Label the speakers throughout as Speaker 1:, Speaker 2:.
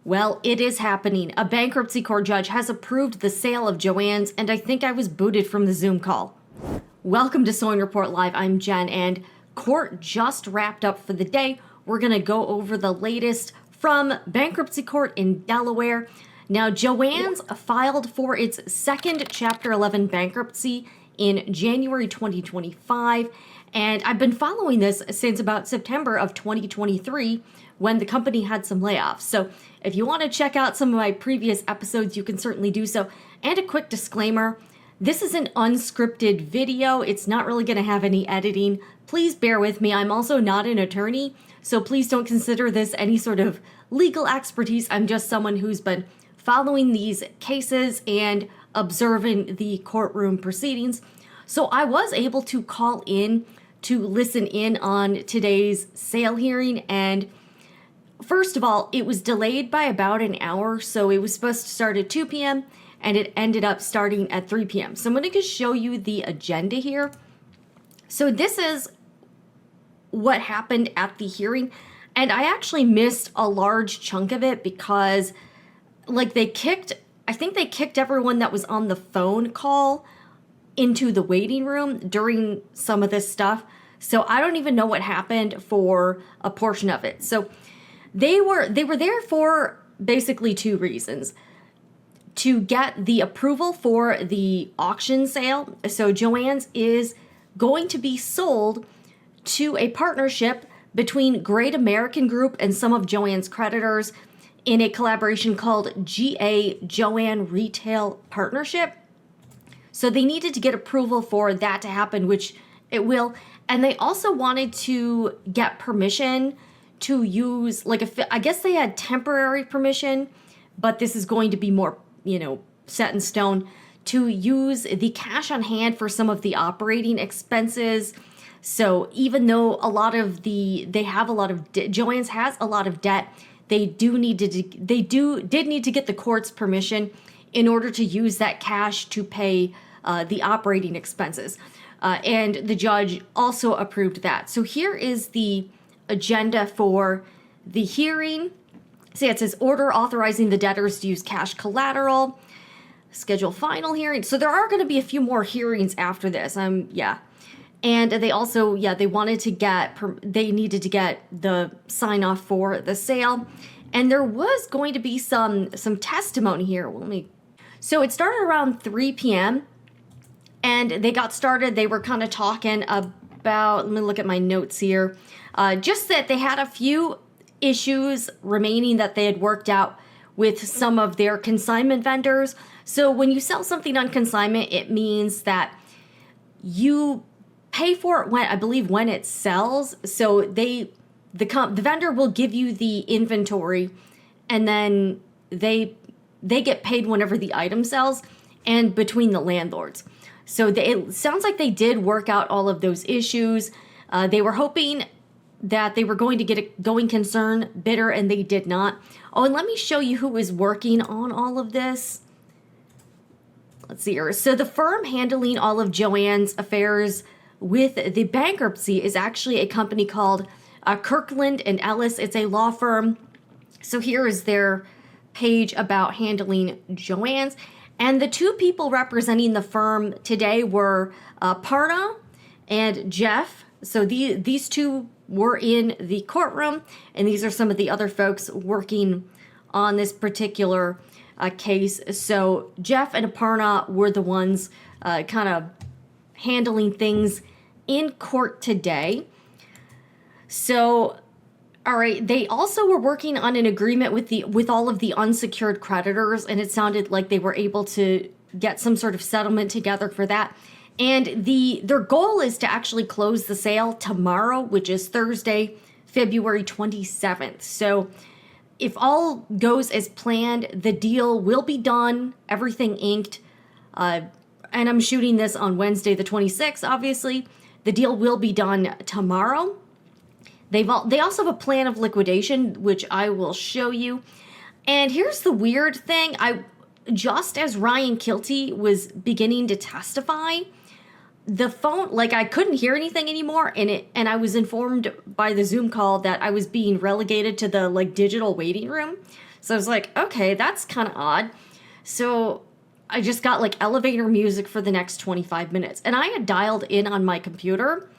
Speaker 1: Well, it is happening. A bankruptcy court judge has approved the sale of JOANN's, and I think I was booted from the Zoom call. Welcome to Sewing Report Live. I'm Jen, and court just wrapped up for the day. We're going to go over the latest from bankruptcy court in Delaware. Now, JOANN's filed for its second Chapter 11 bankruptcy in January 2025, and I've been following this since about September of 2023 when the company had some layoffs. So if you want to check out some of my previous episodes, you can certainly do so. And a quick disclaimer, this is an unscripted video. It's not really going to have any editing. Please bear with me. I'm also not an attorney, so please don't consider this any sort of legal expertise. I'm just someone who's been following these cases and observing the courtroom proceedings. So I was able to call in to listen in on today's sale hearing, and first of all, it was delayed by about an hour, so it was supposed to start at 2 p.m., and it ended up starting at 3 p.m. So I'm going to show you the agenda here. So this is what happened at the hearing, and I actually missed a large chunk of it because, like, I think they kicked everyone that was on the phone call into the waiting room during some of this stuff. So I don't even know what happened for a portion of it. So they were there for basically two reasons: to get the approval for the auction sale. So JOANN's is going to be sold to a partnership between Great American Group and some of JOANN's creditors in a collaboration called GA JOANN Retail Partnership. So they needed to get approval for that to happen, which it will. And they also wanted to get permission to use, I guess they had temporary permission, but this is going to be more, set in stone, to use the cash on hand for some of the operating expenses. So even though JOANN's has a lot of debt, they did need to get the court's permission in order to use that cash to pay the operating expenses. And the judge also approved that. So here is the agenda for the hearing. See, it says order authorizing the debtors to use cash collateral, schedule final hearing. So there are going to be a few more hearings after this. And they also, they needed to get the sign off for the sale. And there was going to be some testimony here. So it started around 3 p.m. and they got started. They were kind of talking about, let me look at my notes here, just that they had a few issues remaining that they had worked out with some of their consignment vendors. So when you sell something on consignment, it means that you pay for it when it sells. So the vendor will give you the inventory, and then they get paid whenever the item sells, and between the landlords. So it sounds like they did work out all of those issues. They were hoping that they were going to get a going concern bidder, and they did not. Oh, and let me show you who is working on all of this. Let's see here. So the firm handling all of JOANN's affairs with the bankruptcy is actually a company called Kirkland and Ellis. It's a law firm. So here is their page about handling JOANN's. And the two people representing the firm today were Parna and Jeff. So these two were in the courtroom, and these are some of the other folks working on this particular case. So Jeff and Aparna were the ones kind of handling things in court today. So, all right, they also were working on an agreement with all of the unsecured creditors, and it sounded like they were able to get some sort of settlement together for that. And their goal is to actually close the sale tomorrow, which is Thursday, February 27th. So if all goes as planned, the deal will be done, everything inked. And I'm shooting this on Wednesday, the 26th, obviously. The deal will be done tomorrow. They also have a plan of liquidation, which I will show you. And here's the weird thing. Just as Ryan Kilty was beginning to testify, the phone, I couldn't hear anything anymore, and I was informed by the Zoom call that I was being relegated to the digital waiting room. So I was like, okay, that's kind of odd. So I just got like elevator music for the next 25 minutes. And I had dialed in on my computer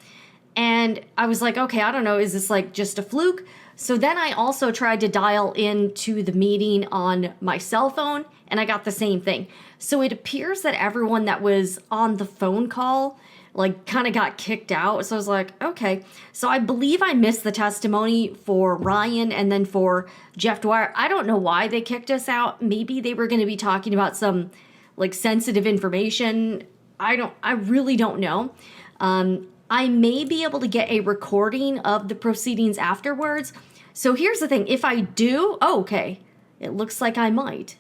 Speaker 1: and I was like, okay, I don't know, is this like just a fluke? So then I also tried to dial into the meeting on my cell phone and I got the same thing. So it appears that everyone that was on the phone call like kind of got kicked out. So I was like, okay. So I believe I missed the testimony for Ryan and then for Jeff Dwyer. I don't know why they kicked us out. Maybe they were going to be talking about some like sensitive information. I really don't know. I may be able to get a recording of the proceedings afterwards. So here's the thing. If I do, okay, it looks like I might.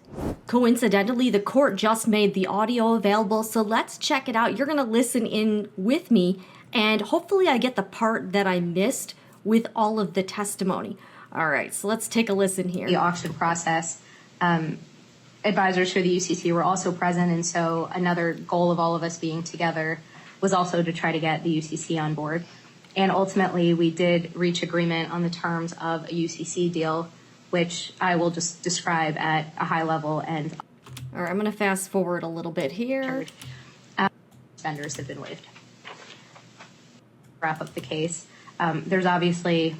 Speaker 1: Coincidentally, the court just made the audio available, so let's check it out. You're going to listen in with me, and hopefully I get the part that I missed with all of the testimony. All right, so let's take a listen here.
Speaker 2: The auction process, advisors for the UCC were also present, and so another goal of all of us being together was also to try to get the UCC on board. And ultimately, we did reach agreement on the terms of a UCC deal, which I will just describe at a high level. And
Speaker 1: all right, I'm going to fast forward a little bit here.
Speaker 2: Vendors have been waived. Wrap up the case. There's obviously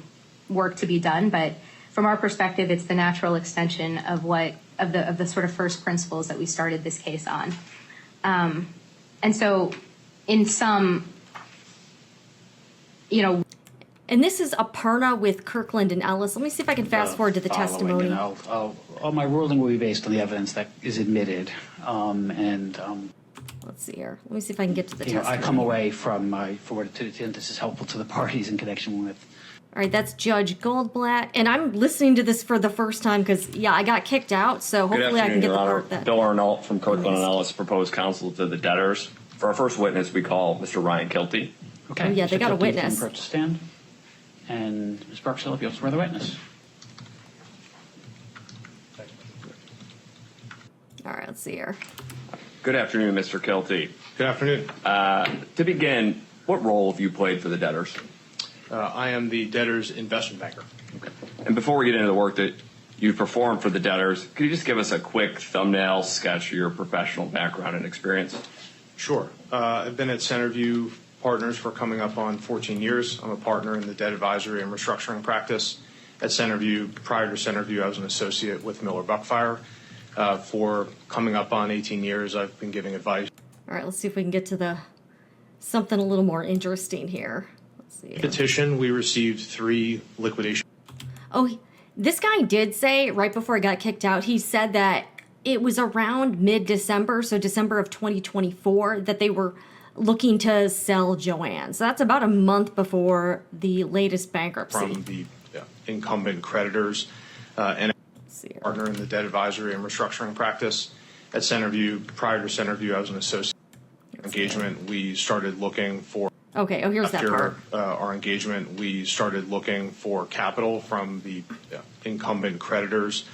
Speaker 2: work to be done, but from our perspective, it's the natural extension of the sort of first principles that we started this case on. And so, in some,
Speaker 1: And this is Aparna with Kirkland and Ellis. Let me see if I can fast forward to the testimony.
Speaker 3: My ruling will be based on the evidence that is admitted.
Speaker 1: Let's see here. Let me see if I can get to the testimony.
Speaker 3: I come away from this is helpful to the parties in connection with.
Speaker 1: All right, that's Judge Goldblatt. And I'm listening to this for the first time because, I got kicked out. So hopefully I can get the part that.
Speaker 4: Bill Arnault from Kirkland and Ellis, proposed counsel to the debtors. For our first witness, we call Mr. Ryan Kilty.
Speaker 3: Okay.
Speaker 1: Oh, yeah, they got a witness.
Speaker 3: To stand. And Ms. Barksdale, if you'll swear the witness.
Speaker 1: All right, let's see here.
Speaker 4: Good afternoon, Mr. Kilty.
Speaker 5: Good afternoon.
Speaker 4: To begin, what role have you played for the debtors?
Speaker 5: I am the debtor's investment banker.
Speaker 4: Okay. And before we get into the work that you've performed for the debtors, could you just give us a quick thumbnail sketch of your professional background and experience?
Speaker 5: Sure. I've been at Centerview Partners for coming up on 14 years. I'm a partner in the debt advisory and restructuring practice at Centerview. Prior to Centerview, I was an associate with Miller Buckfire. For coming up on 18 years, I've been giving advice.
Speaker 1: All right, let's see if we can get to something a little more interesting here. Let's see.
Speaker 5: Petition, we received 3 liquidation.
Speaker 1: Oh, this guy did say right before he got kicked out, he said that it was around mid-December, so December of 2024, that they were looking to sell Joann. So that's about a month before the latest bankruptcy.
Speaker 5: From the incumbent creditors and partner in the debt advisory and restructuring practice at Centerview. Prior to Centerview, I was an associate. Engagement, we started looking for.
Speaker 1: Okay, here's that part.
Speaker 5: Our engagement, we started looking for capital from the incumbent creditors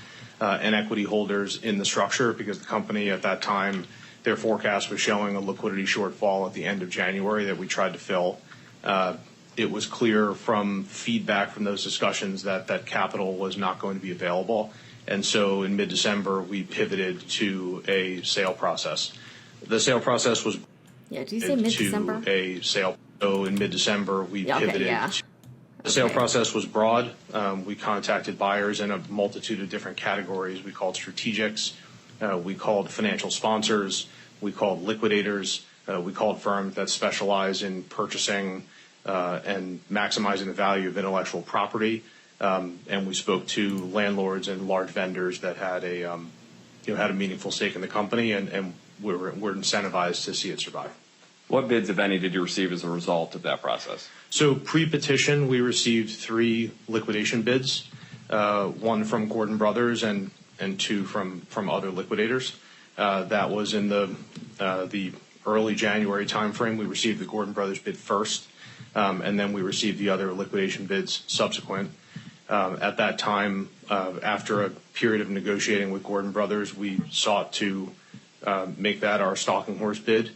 Speaker 5: and equity holders in the structure because the company at that time, their forecast was showing a liquidity shortfall at the end of January that we tried to fill. It was clear from feedback from those discussions that capital was not going to be available. And so in mid-December, we pivoted to a sale process. The sale process was
Speaker 1: did you say mid-December?
Speaker 5: To a sale. So in mid-December, we pivoted. The sale process was broad. We contacted buyers in a multitude of different categories. We called strategics. We called financial sponsors. We called liquidators. We called firms that specialize in purchasing and maximizing the value of intellectual property. And we spoke to landlords and large vendors that had a meaningful stake in the company, and we're incentivized to see it survive.
Speaker 4: What bids, if any, did you receive as a result of that process?
Speaker 5: So pre-petition, we received 3 liquidation bids, 1 from Gordon Brothers and 2 from other liquidators. That was in the early January timeframe. We received the Gordon Brothers bid first, and then we received the other liquidation bids subsequent. At that time, after a period of negotiating with Gordon Brothers, we sought to make that our stalking horse bid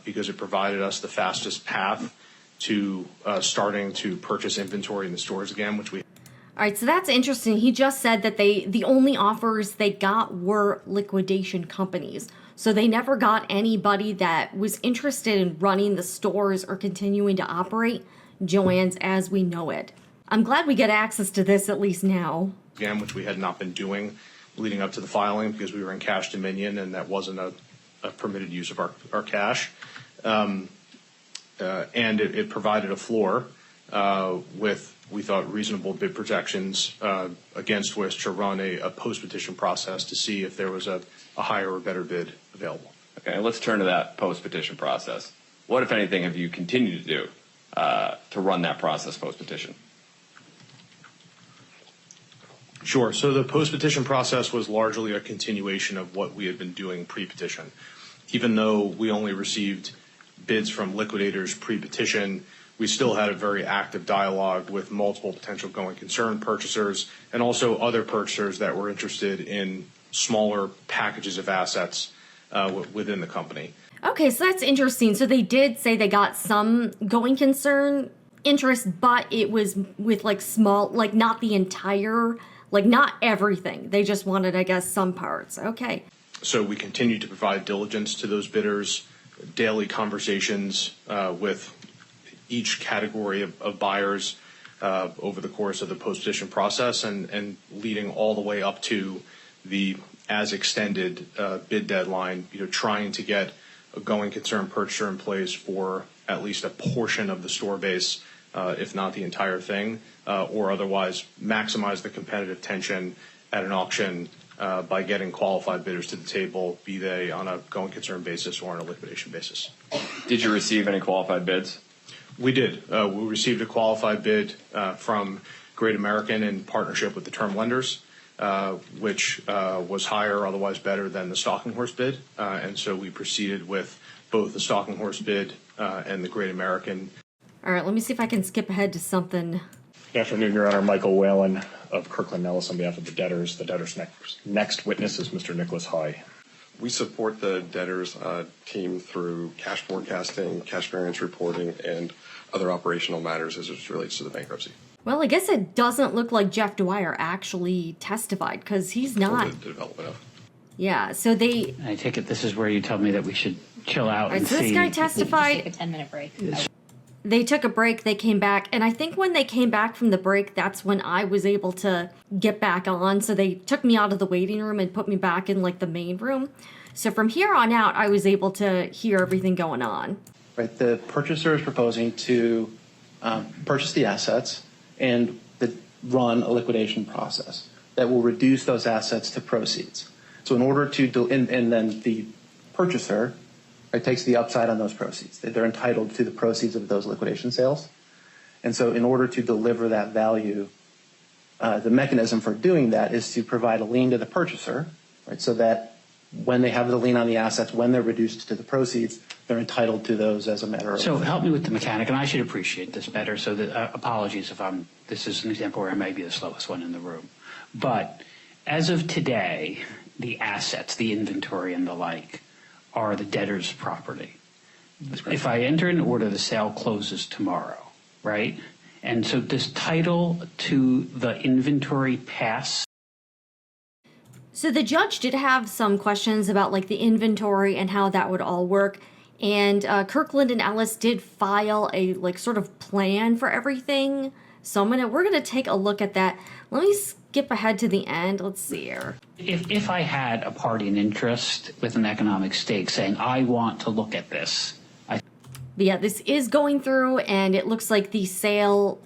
Speaker 5: because it provided us the fastest path to starting to purchase inventory in the stores again, which we.
Speaker 1: All right, so that's interesting. He just said that the only offers they got were liquidation companies. So they never got anybody that was interested in running the stores or continuing to operate Joann's as we know it. I'm glad we get access to this at least now.
Speaker 5: Again, which we had not been doing leading up to the filing because we were in cash dominion and that wasn't a permitted use of our cash. And it provided a floor with, we thought, reasonable bid projections against which to run a post-petition process to see if there was a higher or better bid available.
Speaker 4: Okay, let's turn to that post-petition process. What, if anything, have you continued to do to run that process post-petition?
Speaker 5: Sure. So the post-petition process was largely a continuation of what we had been doing pre-petition. Even though we only received bids from liquidators pre-petition, we still had a very active dialogue with multiple potential going concern purchasers and also other purchasers that were interested in smaller packages of assets within the company.
Speaker 1: Okay, so that's interesting. So they did say they got some going concern interest, but it was with like small, like not the entire, like not everything. They just wanted, I guess, some parts. Okay.
Speaker 5: So we continued to provide diligence to those bidders, daily conversations with each category of buyers over the course of the post-petition process and leading all the way up to the as extended bid deadline, trying to get a going concern purchaser in place for at least a portion of the store base, if not the entire thing, or otherwise maximize the competitive tension at an auction by getting qualified bidders to the table, be they on a going concern basis or on a liquidation basis.
Speaker 4: Did you receive any qualified bids?
Speaker 5: We did. We received a qualified bid from Great American in partnership with the term lenders, which was higher, otherwise better than the Stalking Horse bid. And so we proceeded with both the Stalking Horse bid and the Great American.
Speaker 1: All right, let me see if I can skip ahead to something.
Speaker 6: Good afternoon, Your Honor. Michael Whalen of Kirkland Ellis on behalf of the debtors. The debtors' next witness is Mr. Nicholas High.
Speaker 7: We support the debtors team through cash forecasting, cash variance reporting, and other operational matters as it relates to the bankruptcy.
Speaker 1: Well, I guess it doesn't look like Jeff Dwyer actually testified because he's not.
Speaker 7: The development of.
Speaker 1: Yeah, so they.
Speaker 3: I take it this is where you tell me that we should chill out
Speaker 1: All right,
Speaker 3: and
Speaker 1: so this
Speaker 3: see.
Speaker 1: guy
Speaker 2: Take a
Speaker 1: testified.
Speaker 2: 10-minute break.
Speaker 1: They took a break, they came back, and I think when they came back from the break, that's when I was able to get back on. So they took me out of the waiting room and put me back in like the main room. So from here on out, I was able to hear everything going on.
Speaker 8: Right, the purchaser is proposing to purchase the assets and run a liquidation process that will reduce those assets to proceeds. So in order to, and then the purchaser takes the upside on those proceeds. They're entitled to the proceeds of those liquidation sales. And so in order to deliver that value, the mechanism for doing that is to provide a lien to the purchaser, right, so that when they have the lien on the assets, when they're reduced to the proceeds, they're entitled to those as a matter of.
Speaker 3: So help me with the mechanic, and I should appreciate this better. So that, apologies if this is an example where I may be the slowest one in the room. But as of today, the assets, the inventory and the like, are the debtor's property. If I enter an order, the sale closes tomorrow, right? And so does title to the inventory pass?
Speaker 1: So the judge did have some questions about like the inventory and how that would all work. And Kirkland and Ellis did file a like sort of plan for everything. So we're gonna take a look at that. Let me skip ahead to the end. Let's see here.
Speaker 3: If I had a party in interest with an economic stake saying, I want to look at this.
Speaker 1: But yeah, this is going through and it looks like the sale,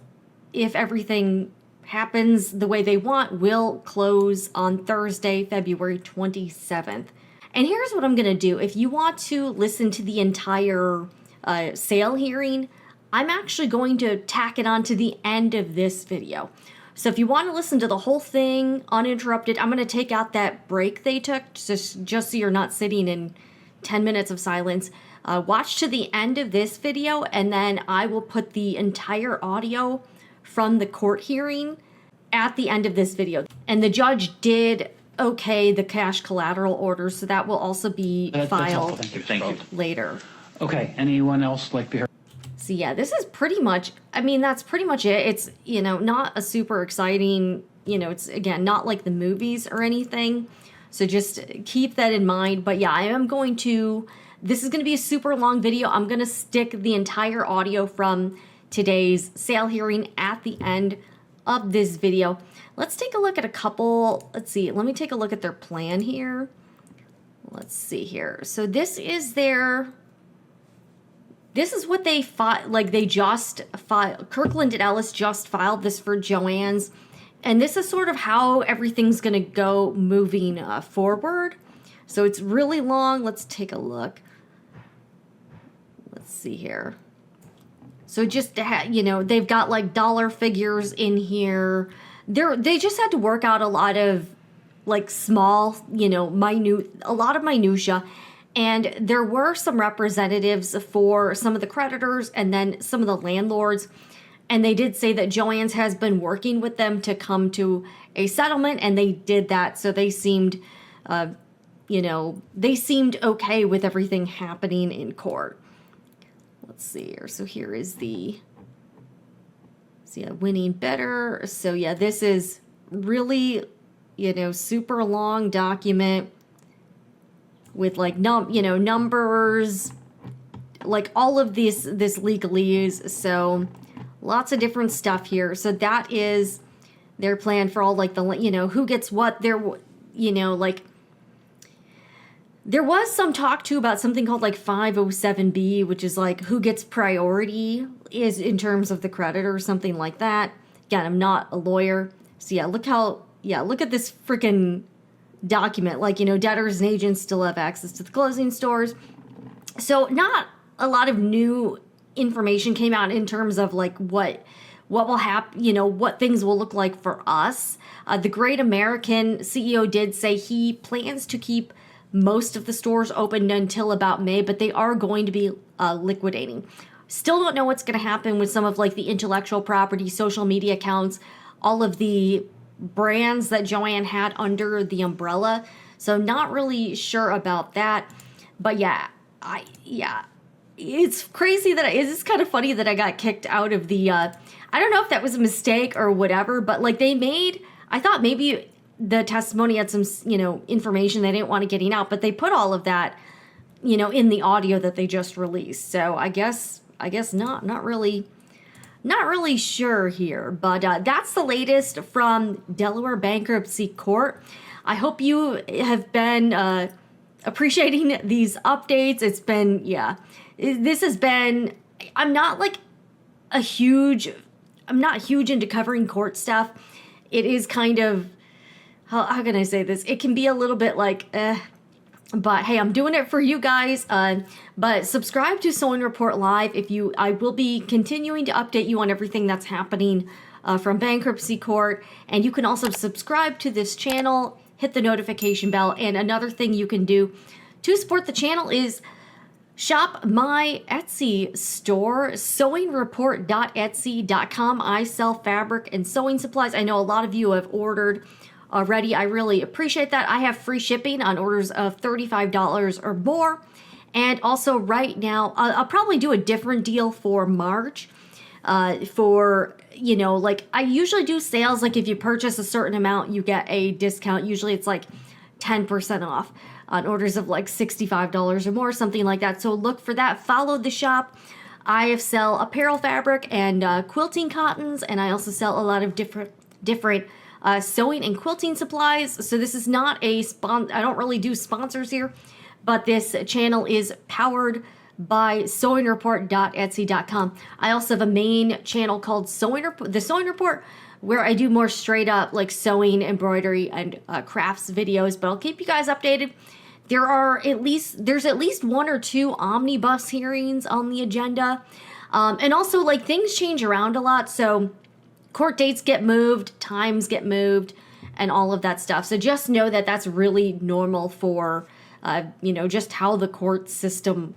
Speaker 1: if everything happens the way they want, will close on Thursday, February 27th. And here's what I'm going to do. If you want to listen to the entire sale hearing, I'm actually going to tack it on to the end of this video. So if you want to listen to the whole thing uninterrupted, I'm going to take out that break they took just so you're not sitting in 10 minutes of silence. Watch to the end of this video, and then I will put the entire audio from the court hearing at the end of this video. And the judge did okay the cash collateral order, so that will also be
Speaker 3: That's helpful.
Speaker 1: filed
Speaker 3: Thank you.
Speaker 1: later.
Speaker 3: Okay, anyone else like to hear?
Speaker 1: So yeah, this is pretty much, I mean, that's pretty much it. It's, you know, not a super exciting, you know, it's again, not like the movies or anything. So just keep that in mind. But yeah, I am going to, this is going to be a super long video. I'm going to stick the entire audio from today's sale hearing at the end of this video. Let's take a look at a couple, let's see, let me take a look at their plan here. Let's see here. So this is their, this is what they filed, like they just filed, Kirkland and Ellis just filed this for Joann's. And this is sort of how everything's going to go moving forward. So it's really long. Let's take a look. Let's see here. So just to you know, they've got like dollar figures in here. They just had to work out a lot of like small, you know, a lot of minutia. And there were some representatives for some of the creditors and then some of the landlords. And they did say that Joann's has been working with them to come to a settlement, and they did that. So they seemed, you know, they seemed okay with everything happening in court. Let's see here. So here is the, so yeah, winning bidder. So yeah, this is really, you know, super long document with like numbers, like all of this legalese. So lots of different stuff here. So that is their plan for all like the, you know, who gets what. There, you know, like there was some talk too about something called like 507B, which is like who gets priority is in terms of the creditor or something like that. Again, I'm not a lawyer. So yeah, look at this freaking document. Like, you know, debtors and agents still have access to the closing stores. So not a lot of new information came out in terms of like what will happen, you know, what things will look like for us. The Great American CEO did say he plans to keep most of the stores open until about May, but they are going to be liquidating. Still don't know what's going to happen with some of like the intellectual property, social media accounts, all of the brands that Joann had under the umbrella. So not really sure about that. But yeah, it's crazy that it's kind of funny that I got kicked out of the, I don't know if that was a mistake or whatever, but like I thought maybe the testimony had some, you know, information they didn't want to getting out, but they put all of that, you know, in the audio that they just released. So I guess not really sure here, but that's the latest from Delaware Bankruptcy Court. I hope you have been appreciating these updates. It's been, this has been, I'm not huge into covering court stuff. It is kind of, how can I say this? It can be a little bit like, but hey, I'm doing it for you guys. But subscribe to Sewing Report Live. I will be continuing to update you on everything that's happening from bankruptcy court. And you can also subscribe to this channel, hit the notification bell. And another thing you can do to support the channel is shop my Etsy store, sewingreport.etsy.com. I sell fabric and sewing supplies. I know a lot of you have ordered already. I really appreciate that. I have free shipping on orders of $35 or more. And also right now, I'll probably do a different deal for March. For, you know, like I usually do sales, like if you purchase a certain amount, you get a discount. Usually it's like 10% off on orders of like $65 or more, something like that. So look for that. Follow the shop. I sell apparel fabric and quilting cottons, and I also sell a lot of different sewing and quilting supplies. So this is not I don't really do sponsors here, but this channel is powered by sewingreport.etsy.com. I also have a main channel called The Sewing Report, where I do more straight up like sewing, embroidery, and crafts videos, but I'll keep you guys updated. There's at least 1 or 2 omnibus hearings on the agenda. And also like things change around a lot. So court dates get moved, times get moved, and all of that stuff. So just know that that's really normal for, you know, just how the court system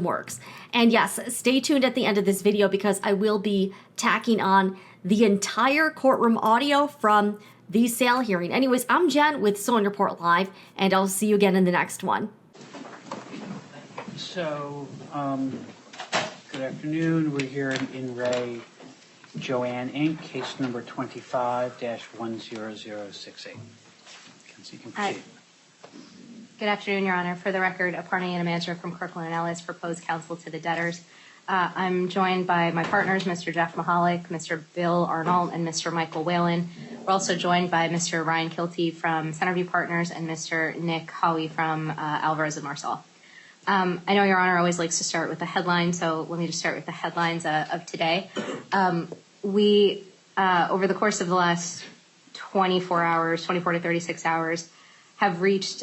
Speaker 1: works. And yes, stay tuned at the end of this video because I will be tacking on the entire courtroom audio from the sale hearing. Anyways, I'm Jen with Sewing Report Live, and I'll see you again in the next one.
Speaker 3: So, Good afternoon. We're here in Re Joanne Inc., case number 25-10068. You can proceed.
Speaker 2: Good afternoon, Your Honor. For the record, Aparna Yanamantra from Kirkland & Ellis, proposed counsel to the debtors. I'm joined by my partners, Mr. Jeff Mahalik, Mr. Bill Arnold, and Mr. Michael Whalen. We're also joined by Mr. Ryan Kilty from Centerview Partners and Mr. Nick Hawley from Alvarez & Marsal. I know Your Honor always likes to start with the headline, so let me just start with the headlines of today. We, over the course of the last 24 to 36 hours, have reached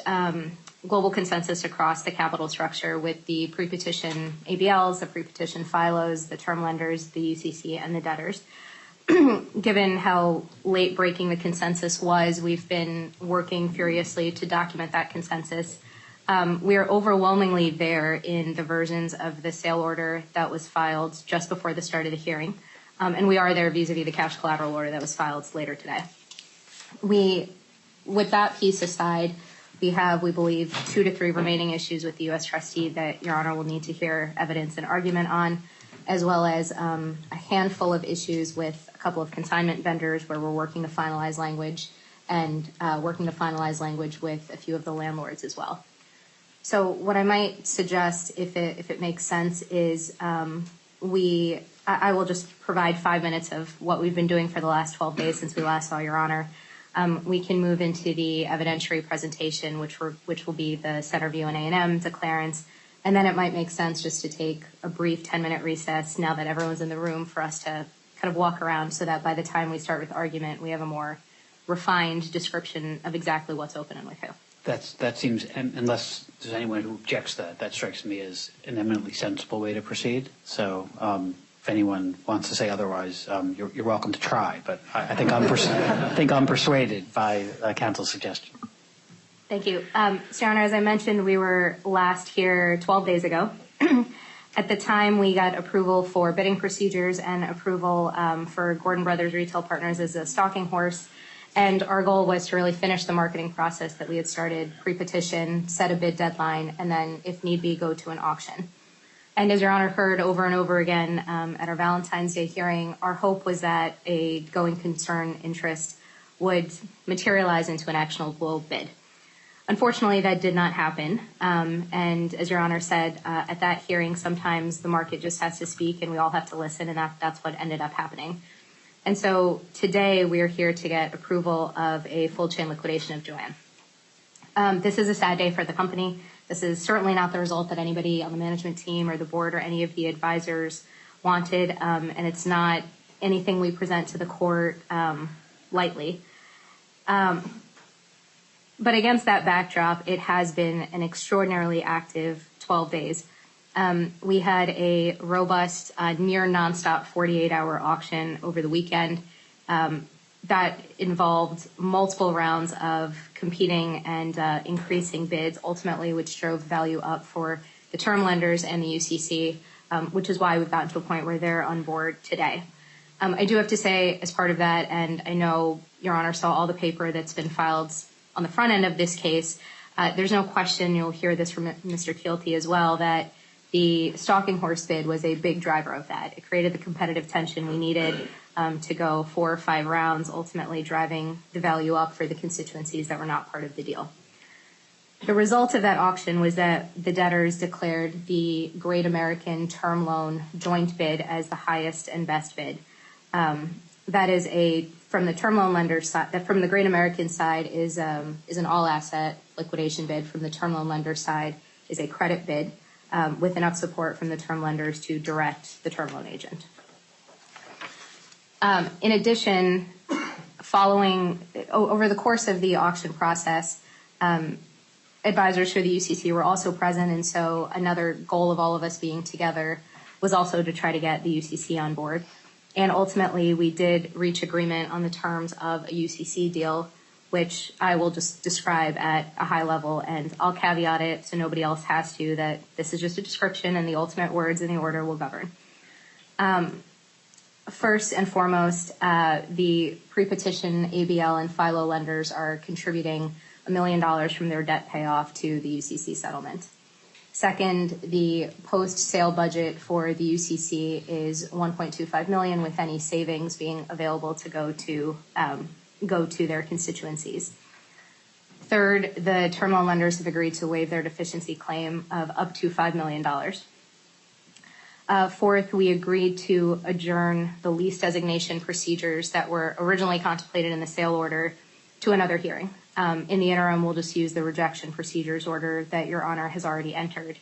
Speaker 2: global consensus across the capital structure with the pre-petition ABLs, the pre-petition FILOs, the term lenders, the UCC, and the debtors. Given how late breaking the consensus was, we've been working furiously to document that consensus. We are overwhelmingly there in the versions of the sale order that was filed just before the start of the hearing. And we are there vis-a-vis the cash collateral order that was filed later today. With that piece aside, we have, we believe, 2 to 3 remaining issues with the U.S. trustee that Your Honor will need to hear evidence and argument on, as well as a handful of issues with a couple of consignment vendors where we're working to finalize language and working to finalize language with a few of the landlords as well. So what I might suggest, if it makes sense, is I will just provide 5 minutes of what we've been doing for the last 12 days since we last saw Your Honor. We can move into the evidentiary presentation, which will be the Centerview and A&M declarants, and then it might make sense just to take a brief 10-minute recess now that everyone's in the room for us to kind of walk around so that by the time we start with argument, we have a more refined description of exactly what's open and with who.
Speaker 3: That seems, unless there's anyone who objects, that strikes me as an eminently sensible way to proceed. So if anyone wants to say otherwise, you're welcome to try. But I think I'm persuaded by counsel's suggestion.
Speaker 2: Thank you. Your Honor, as I mentioned, we were last here 12 days ago. At the time, we got approval for bidding procedures and approval for Gordon Brothers Retail Partners as a stalking horse. And our goal was to really finish the marketing process that we had started, pre-petition, set a bid deadline, and then, if need be, go to an auction. And as Your Honor heard over and over again at our Valentine's Day hearing, our hope was that a going concern interest would materialize into an actionable bid. Unfortunately, that did not happen. And as Your Honor said, at that hearing, sometimes the market just has to speak and we all have to listen, and that's what ended up happening. And so today we are here to get approval of a full chain liquidation of Joanne. This is a sad day for the company. This is certainly not the result that anybody on the management team or the board or any of the advisors wanted, and it's not anything we present to the court lightly. But against that backdrop, it has been an extraordinarily active 12 days. We had a robust, near nonstop 48-hour auction over the weekend that involved multiple rounds of competing and increasing bids, ultimately, which drove value up for the term lenders and the UCC, which is why we've gotten to a point where they're on board today. I do have to say, as part of that, and I know Your Honor saw all the paper that's been filed on the front end of this case, there's no question, you'll hear this from Mr. Kilty as well, that the stalking horse bid was a big driver of that. It created the competitive tension we needed to go 4 or 5 rounds, ultimately driving the value up for the constituencies that were not part of the deal. The result of that auction was that the debtors declared the Great American Term Loan joint bid as the highest and best bid. That is from the term loan lender side, from the Great American side is an all asset liquidation bid. From the term loan lender side is a credit bid. With enough support from the term lenders to direct the term loan agent. In addition, over the course of the auction process, advisors for the UCC were also present, and so another goal of all of us being together was also to try to get the UCC on board. And ultimately, we did reach agreement on the terms of a UCC deal, which I will just describe at a high level, and I'll caveat it so nobody else has to, that this is just a description and the ultimate words in the order will govern. First and foremost, the pre-petition ABL and FILO lenders are contributing $1 million from their debt payoff to the UCC settlement. Second, the post-sale budget for the UCC is $1.25 million, with any savings being available to go to their constituencies. Third, the term loan lenders have agreed to waive their deficiency claim of up to $5 million. Fourth, we agreed to adjourn the lease designation procedures that were originally contemplated in the sale order to another hearing. In the interim, we'll just use the rejection procedures order that Your Honor has already entered.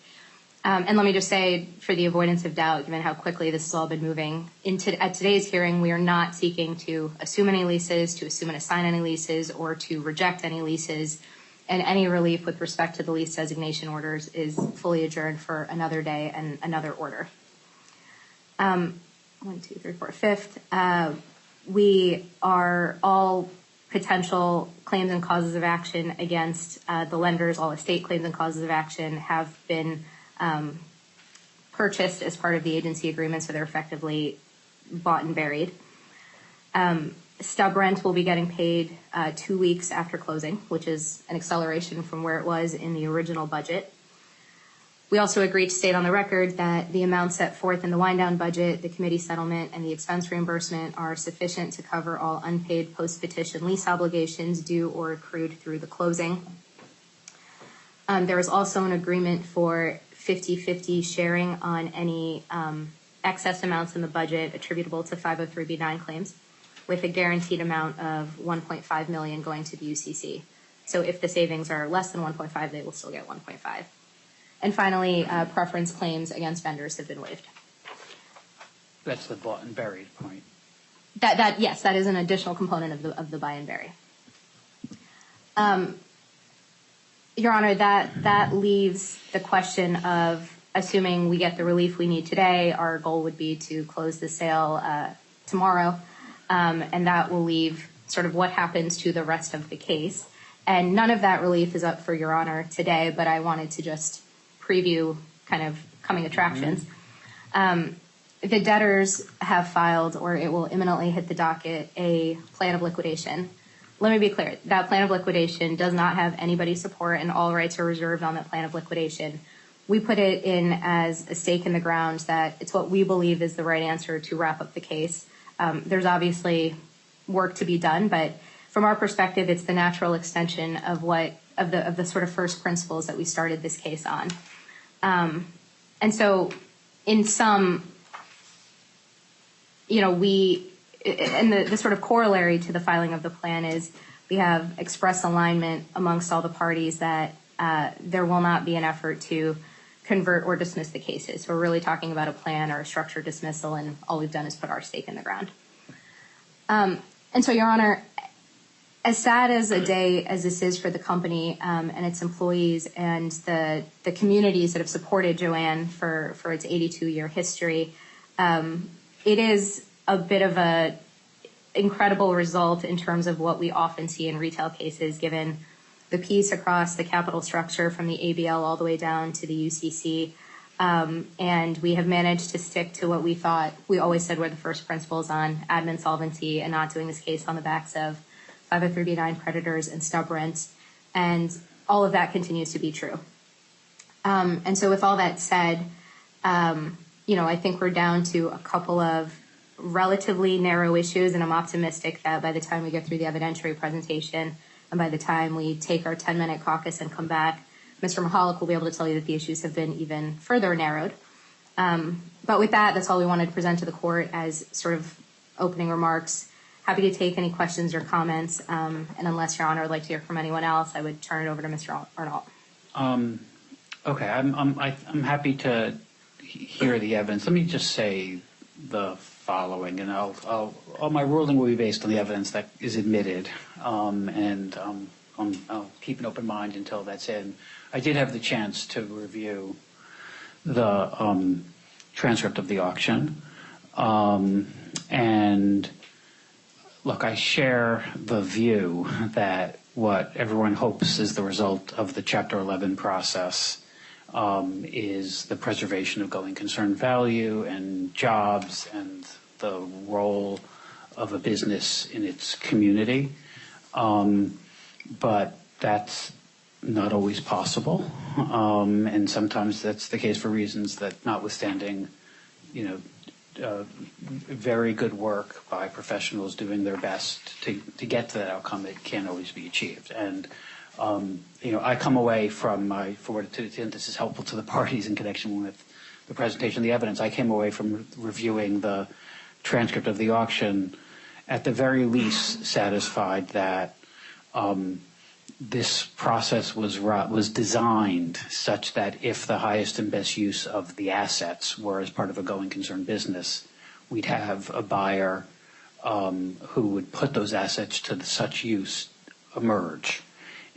Speaker 2: And let me just say, for the avoidance of doubt, given how quickly this has all been moving, at today's hearing, we are not seeking to assume any leases, to assume and assign any leases, or to reject any leases. And any relief with respect to the lease designation orders is fully adjourned for another day and another order. 1, 2, 3, 4, 5th, we are all potential claims and causes of action against the lenders, all estate claims and causes of action have been purchased as part of the agency agreement, so they're effectively bought and buried. Stub rent will be getting paid 2 weeks after closing, which is an acceleration from where it was in the original budget. We also agreed to state on the record that the amounts set forth in the wind-down budget, the committee settlement, and the expense reimbursement are sufficient to cover all unpaid post-petition lease obligations due or accrued through the closing. There is also an agreement for 50-50 sharing on any excess amounts in the budget attributable to 503b9 claims, with a guaranteed amount of $1.5 million going to the UCC. So if the savings are less than 1.5, they will still get 1.5. And finally, preference claims against vendors have been waived.
Speaker 3: That's the bought and buried point.
Speaker 2: Yes, that is an additional component of the buy and bury. Your Honor, that leaves the question of, assuming we get the relief we need today, our goal would be to close the sale tomorrow, and that will leave sort of what happens to the rest of the case. And none of that relief is up for Your Honor today, but I wanted to just preview kind of coming attractions. The debtors have filed, or it will imminently hit the docket, a plan of liquidation. Let me be clear, that plan of liquidation does not have anybody's support, and all rights are reserved on that plan of liquidation. We put it in as a stake in the ground that it's what we believe is the right answer to wrap up the case. There's obviously work to be done, but from our perspective, it's the natural extension of the sort of first principles that we started this case on. And so in sum, the sort of corollary to the filing of the plan is we have expressed alignment amongst all the parties that there will not be an effort to convert or dismiss the cases. So we're really talking about a plan or a structured dismissal, and all we've done is put our stake in the ground. And so, Your Honor, as sad as a day as this is for the company and its employees and the communities that have supported JOANN for its 82-year history, it is a bit of a incredible result in terms of what we often see in retail cases, given the piece across the capital structure from the ABL all the way down to the UCC. And we have managed to stick to what we always said were the first principles on admin solvency and not doing this case on the backs of 503b9 creditors and stub rents. And all of that continues to be true. And so with all that said, I think we're down to a couple of relatively narrow issues, and I'm optimistic that by the time we get through the evidentiary presentation and by the time we take our 10-minute caucus and come back, Mr. Mahalik will be able to tell you that the issues have been even further narrowed. But with that, that's all we wanted to present to the court as sort of opening remarks. Happy to take any questions or comments. And unless Your Honor would like to hear from anyone else, I would turn it over to Mr. Arnault.
Speaker 3: Okay, I'm happy to hear the evidence. Let me just say the following, and all my ruling will be based on the evidence that is admitted, and I'll keep an open mind until that's in. I did have the chance to review the transcript of the auction, and look, I share the view that what everyone hopes is the result of the Chapter 11 process is the preservation of going concern value and jobs and the role of a business in its community. But that's not always possible, and sometimes that's the case for reasons that, notwithstanding, very good work by professionals doing their best to get to that outcome, it can't always be achieved. And I come away from this is helpful to the parties in connection with the presentation of the evidence. I came away from reviewing the transcript of the auction, at the very least satisfied that this process was designed such that if the highest and best use of the assets were as part of a going concern business, we'd have a buyer who would put those assets to such use emerge.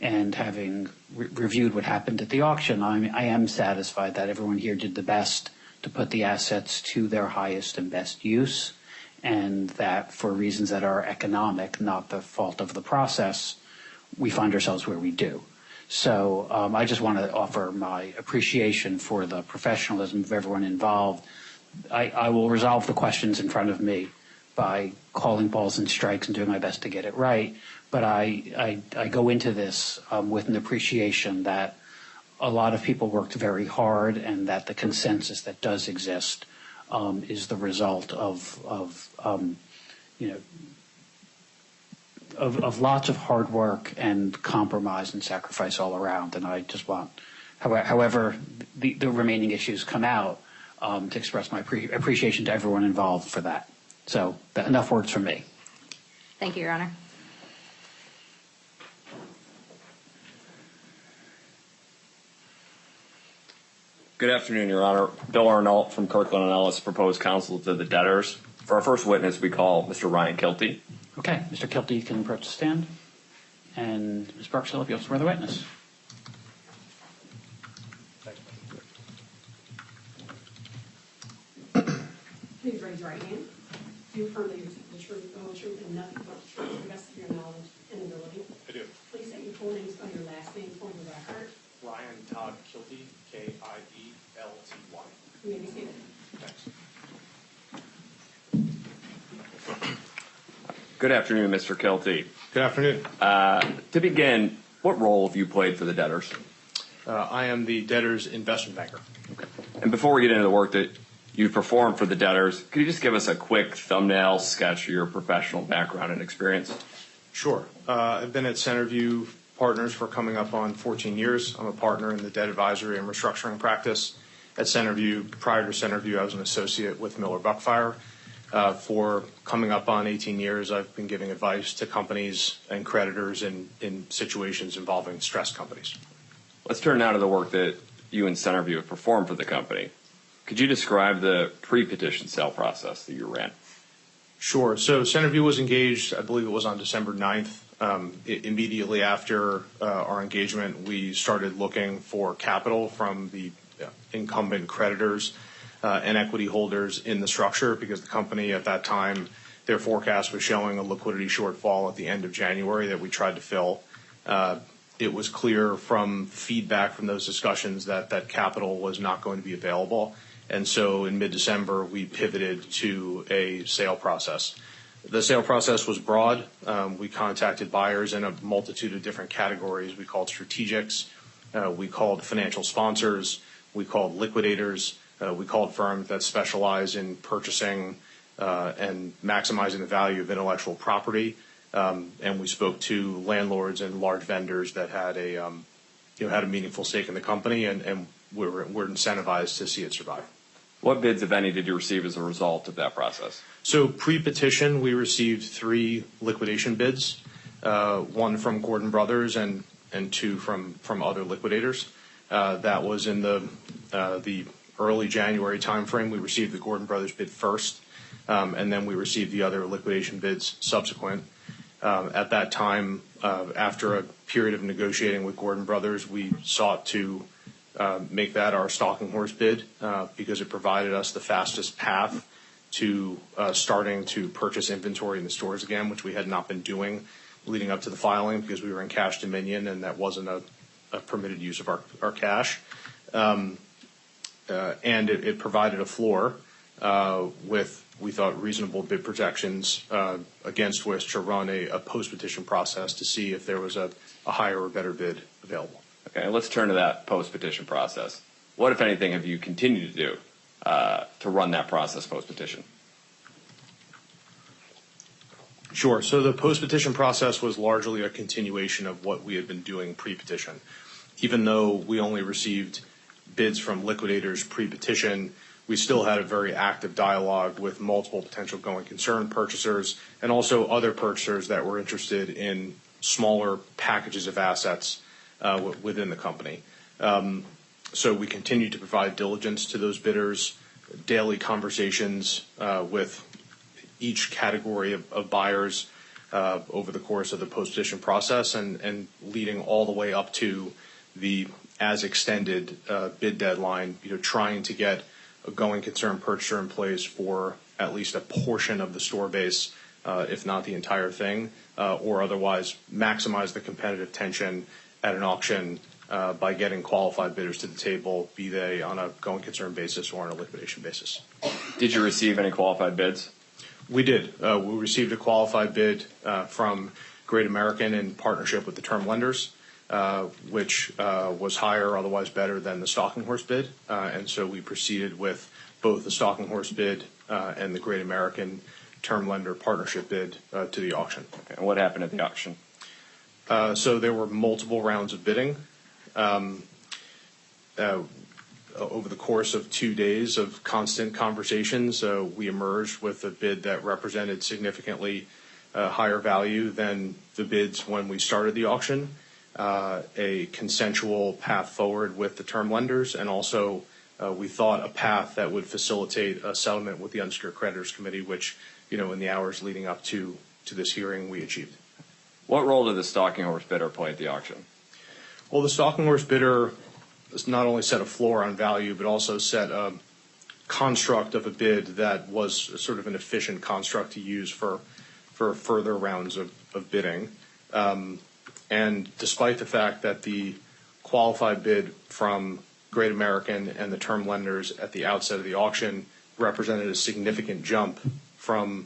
Speaker 3: And having reviewed what happened at the auction, I am satisfied that everyone here did the best to put the assets to their highest and best use, and that for reasons that are economic, not the fault of the process, we find ourselves where we do. So I just want to offer my appreciation for the professionalism of everyone involved. I will resolve the questions in front of me by calling balls and strikes and doing my best to get it right. But I go into this with an appreciation that a lot of people worked very hard, and that the consensus that does exist is the result of lots of hard work and compromise and sacrifice all around. And I just want, however the remaining issues come out, to express my appreciation to everyone involved for that. So enough words from me.
Speaker 2: Thank you, Your Honor.
Speaker 4: Good afternoon, Your Honor. Bill Arnault from Kirkland & Ellis, proposed counsel to the debtors. For our first witness, we call Mr. Ryan Kilty.
Speaker 3: Okay, Mr. Kilty, you can approach the stand. And Ms. Barksdale, if you'll swear the witness.
Speaker 9: Please raise your right hand. Do you affirm that you speak the truth, the whole truth, and nothing but the truth to the best of your knowledge and ability?
Speaker 5: I do.
Speaker 9: Please state your full name, spell your last name for the record.
Speaker 5: Ryan Todd Kilty, Kielty.
Speaker 9: You may be seated.
Speaker 5: Thanks.
Speaker 4: Good afternoon, Mr. Kilty.
Speaker 5: Good afternoon.
Speaker 4: To begin, what role have you played for the debtors?
Speaker 5: I am the debtor's investment banker.
Speaker 4: Okay. And before we get into the work that you've performed for the debtors, could you just give us a quick thumbnail sketch of your professional background and experience?
Speaker 5: Sure. I've been at Centerview Partners for coming up on 14 years. I'm a partner in the debt advisory and restructuring practice at Centerview. Prior to Centerview, I was an associate with Miller Buckfire. For coming up on 18 years, I've been giving advice to companies and creditors in situations involving stressed companies.
Speaker 4: Let's turn now to the work that you and Centerview have performed for the company. Could you describe the pre-petition sale process that you ran?
Speaker 5: Sure. So Centerview was engaged, I believe it was on December 9th. Immediately after our engagement, we started looking for capital from the incumbent creditors and equity holders in the structure, because the company at that time, their forecast was showing a liquidity shortfall at the end of January that we tried to fill. It was clear from feedback from those discussions that capital was not going to be available. And so in mid-December, we pivoted to a sale process. The sale process was broad. We contacted buyers in a multitude of different categories. We called strategics. We called financial sponsors. We called liquidators. We called firms that specialize in purchasing and maximizing the value of intellectual property. And we spoke to landlords and large vendors that had a meaningful stake in the company, and we're incentivized to see it survive.
Speaker 4: What bids, if any, did you receive as a result of that process?
Speaker 5: So pre-petition, we received 3 liquidation bids, 1 from Gordon Brothers and 2 from other liquidators. That was in the early January timeframe. We received the Gordon Brothers bid first, and then we received the other liquidation bids subsequent. At that time, after a period of negotiating with Gordon Brothers, we sought to make that our stalking horse bid because it provided us the fastest path to starting to purchase inventory in the stores again, which we had not been doing leading up to the filing because we were in cash dominion and that wasn't a permitted use of our cash. And it provided a floor with, we thought, reasonable bid protections against which to run a post-petition process to see if there was a higher or better bid available.
Speaker 4: Okay, let's turn to that post-petition process. What, if anything, have you continued to do to run that process post-petition?
Speaker 5: Sure. So the post-petition process was largely a continuation of what we had been doing pre-petition. Even though we only received bids from liquidators pre-petition, we still had a very active dialogue with multiple potential going concern purchasers and also other purchasers that were interested in smaller packages of assets within the company. So we continued to provide diligence to those bidders, daily conversations with each category of buyers over the course of the post-petition process and leading all the way up to the as extended bid deadline, trying to get a going concern purchaser in place for at least a portion of the store base, if not the entire thing, or otherwise maximize the competitive tension at an auction by getting qualified bidders to the table, be they on a going concern basis or on a liquidation basis.
Speaker 4: Did you receive any qualified bids?
Speaker 5: We did. We received a qualified bid from Great American in partnership with the term lenders, which was higher, otherwise better than the Stalking Horse bid. And so we proceeded with both the Stalking Horse bid and the Great American term lender partnership bid to the auction.
Speaker 4: Okay. And what happened at the auction?
Speaker 5: So there were multiple rounds of bidding. Over the course of 2 days of constant conversations, we emerged with a bid that represented significantly higher value than the bids when we started the auction, a consensual path forward with the term lenders, and also we thought a path that would facilitate a settlement with the Unsecured Creditors Committee, which, in the hours leading up to this hearing, we achieved.
Speaker 4: What role did the Stalking Horse bidder play at the auction?
Speaker 5: Well, the Stalking Horse bidder not only set a floor on value, but also set a construct of a bid that was sort of an efficient construct to use for further rounds of bidding. And despite the fact that the qualified bid from Great American and the term lenders at the outset of the auction represented a significant jump from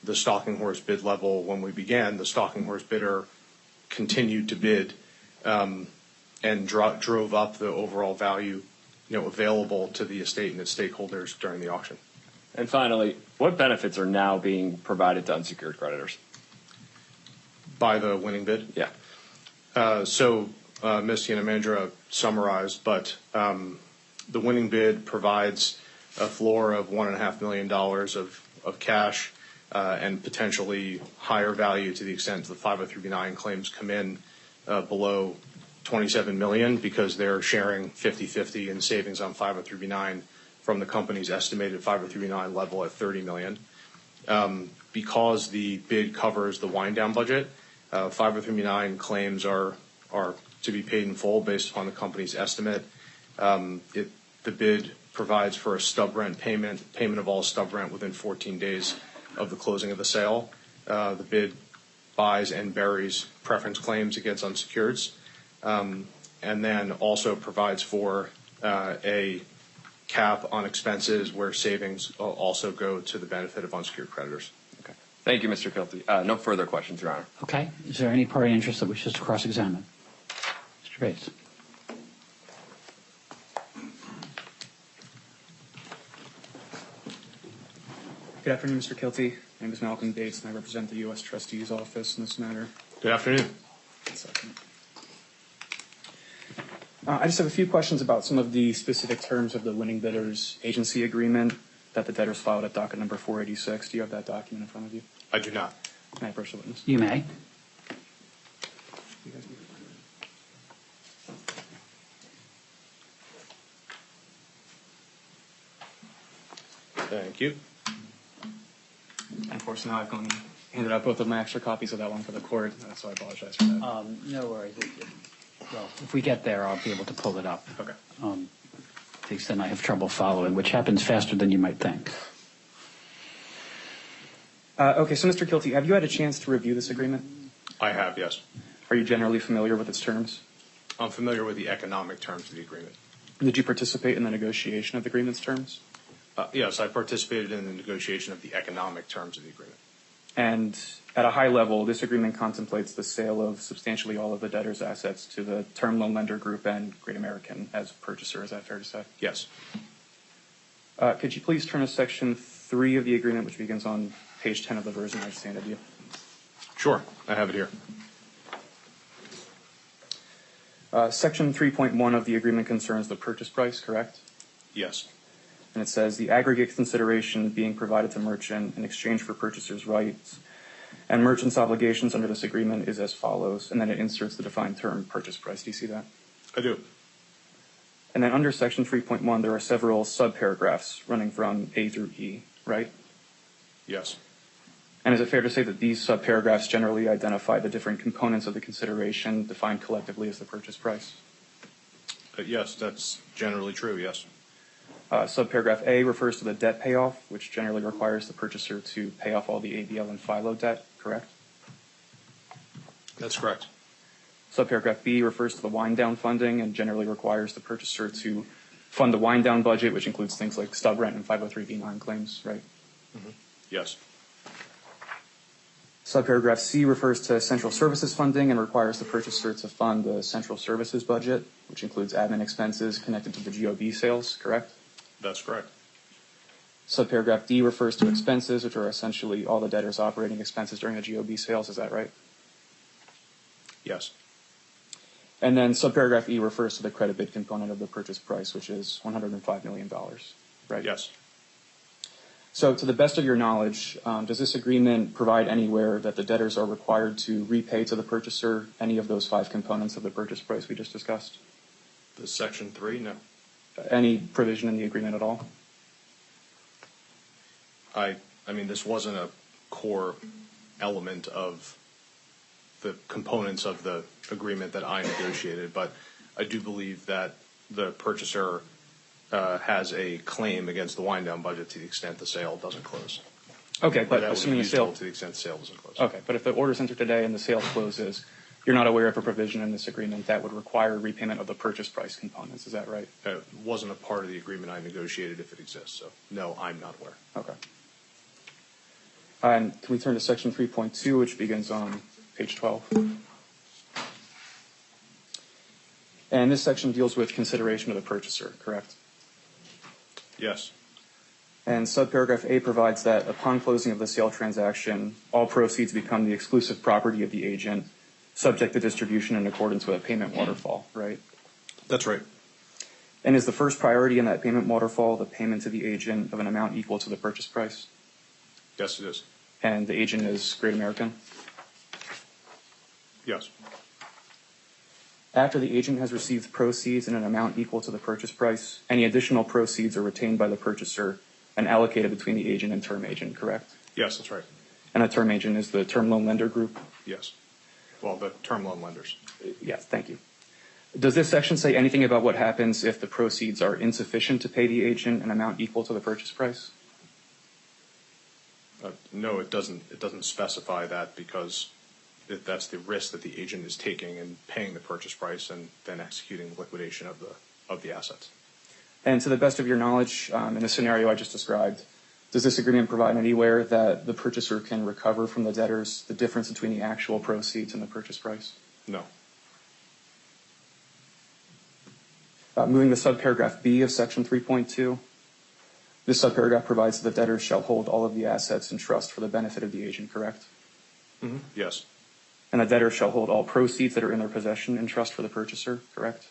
Speaker 5: the Stalking Horse bid level when we began, the Stalking Horse bidder continued to bid and drove up the overall value, available to the estate and its stakeholders during the auction.
Speaker 4: And finally, what benefits are now being provided to unsecured creditors?
Speaker 5: By the winning bid?
Speaker 4: Yeah.
Speaker 5: So Misty and Amandra summarized, but the winning bid provides a floor of $1.5 million of cash and potentially higher value to the extent the 503b9 claims come in below $27 million because they're sharing 50-50 in savings on 503b9 from the company's estimated 503b9 level at $30 million. Because the bid covers the wind down budget, 503b9 claims are to be paid in full based upon the company's estimate. The bid provides for a stub rent payment of all stub rent within 14 days of the closing of the sale. The bid buys and buries preference claims against unsecureds, and then also provides for a cap on expenses where savings also go to the benefit of unsecured creditors.
Speaker 4: Okay. Thank you, Mr. Kilty. No further questions, Your Honor.
Speaker 10: Okay. Is there any party interest that wishes to cross-examine? Mr. Bates.
Speaker 11: Good afternoon, Mr. Kilty. My name is Malcolm Bates, and I represent the U.S. Trustee's Office in this matter.
Speaker 5: Good afternoon.
Speaker 11: One second. I just have a few questions about some of the specific terms of the winning bidder's agency agreement that the debtors filed at docket number 486. Do you have that document in front of you?
Speaker 5: I do not.
Speaker 11: May I approach the witness?
Speaker 10: You may.
Speaker 5: Thank you.
Speaker 11: And of course, now I've gone and handed out both of my extra copies of that one for the court, so I apologize for that.
Speaker 10: No worries. Well, if we get there, I'll be able to pull it up.
Speaker 11: Okay.
Speaker 10: To the extent I have trouble following, which happens faster than you might think.
Speaker 11: Okay, so Mr. Kilty, have you had a chance to review this agreement?
Speaker 5: I have, yes.
Speaker 11: Are you generally familiar with its terms?
Speaker 5: I'm familiar with the economic terms of the agreement.
Speaker 11: Did you participate in the negotiation of the agreement's terms?
Speaker 5: Yes, I participated in the negotiation of the economic terms of the agreement.
Speaker 11: And at a high level, this agreement contemplates the sale of substantially all of the debtor's assets to the term loan lender group and Great American as purchaser. Is that fair to say?
Speaker 5: Yes.
Speaker 11: Could you please turn to Section 3 of the agreement, which begins on page 10 of the version I've handed you?
Speaker 5: Sure. I have it here.
Speaker 11: Section 3.1 of the agreement concerns the purchase price, correct?
Speaker 5: Yes.
Speaker 11: And it says the aggregate consideration being provided to merchant in exchange for purchaser's rights and merchant's obligations under this agreement is as follows. And then it inserts the defined term purchase price. Do you see that?
Speaker 5: I do.
Speaker 11: And then under Section 3.1, there are several subparagraphs running from A through E, right?
Speaker 5: Yes.
Speaker 11: And is it fair to say that these subparagraphs generally identify the different components of the consideration defined collectively as the purchase price?
Speaker 5: Yes, that's generally true, yes.
Speaker 11: Subparagraph A refers to the debt payoff, which generally requires the purchaser to pay off all the ABL and FILO debt, correct?
Speaker 5: That's correct.
Speaker 11: Subparagraph B refers to the wind-down funding and generally requires the purchaser to fund the wind-down budget, which includes things like stub rent and 503b9 claims, right?
Speaker 5: Mm-hmm. Yes.
Speaker 11: Subparagraph C refers to central services funding and requires the purchaser to fund the central services budget, which includes admin expenses connected to the GOB sales, correct?
Speaker 5: That's correct.
Speaker 11: Subparagraph D refers to expenses, which are essentially all the debtor's operating expenses during the GOB sales. Is that right?
Speaker 5: Yes.
Speaker 11: And then subparagraph E refers to the credit bid component of the purchase price, which is $105 million, right?
Speaker 5: Yes.
Speaker 11: So to the best of your knowledge, does this agreement provide anywhere that the debtors are required to repay to the purchaser any of those 5 components of the purchase price we just discussed?
Speaker 5: The Section 3, no.
Speaker 11: Any provision in the agreement at all?
Speaker 5: I mean, this wasn't a core element of the components of the agreement that I negotiated, but I do believe that the purchaser has a claim against the wind-down budget to the extent the sale doesn't close.
Speaker 11: Okay, but
Speaker 5: that
Speaker 11: assuming the sale,
Speaker 5: to the extent the sale doesn't close.
Speaker 11: okay, but if the order's entered today and the sale closes, you're not aware of a provision in this agreement that would require repayment of the purchase price components. Is that right?
Speaker 5: It wasn't a part of the agreement I negotiated if it exists, so no, I'm not aware.
Speaker 11: Okay. And can we turn to Section 3.2, which begins on page 12? And this section deals with consideration of the purchaser, correct?
Speaker 5: Yes.
Speaker 11: And subparagraph A provides that upon closing of the sale transaction, all proceeds become the exclusive property of the agent, subject to distribution in accordance with a payment waterfall, right?
Speaker 5: That's right.
Speaker 11: And is the first priority in that payment waterfall the payment to the agent of an amount equal to the purchase price?
Speaker 5: Yes, it is.
Speaker 11: And the agent is Great American?
Speaker 5: Yes.
Speaker 11: After the agent has received proceeds in an amount equal to the purchase price, any additional proceeds are retained by the purchaser and allocated between the agent and term agent, correct?
Speaker 5: Yes, that's right.
Speaker 11: And the term agent is the term loan lender group?
Speaker 5: Yes. Well, the term loan lenders.
Speaker 11: Yes, thank you. Does this section say anything about what happens if the proceeds are insufficient to pay the agent an amount equal to the purchase price?
Speaker 5: No, it doesn't. It doesn't specify that because that's the risk that the agent is taking in paying the purchase price and then executing liquidation of the assets.
Speaker 11: And to the best of your knowledge, in the scenario I just described, does this agreement provide anywhere that the purchaser can recover from the debtors the difference between the actual proceeds and the purchase price?
Speaker 5: No.
Speaker 11: Moving to subparagraph B of section 3.2, this subparagraph provides that the debtors shall hold all of the assets in trust for the benefit of the agent, correct?
Speaker 5: Mm-hmm. Yes.
Speaker 11: And the debtor shall hold all proceeds that are in their possession in trust for the purchaser, correct?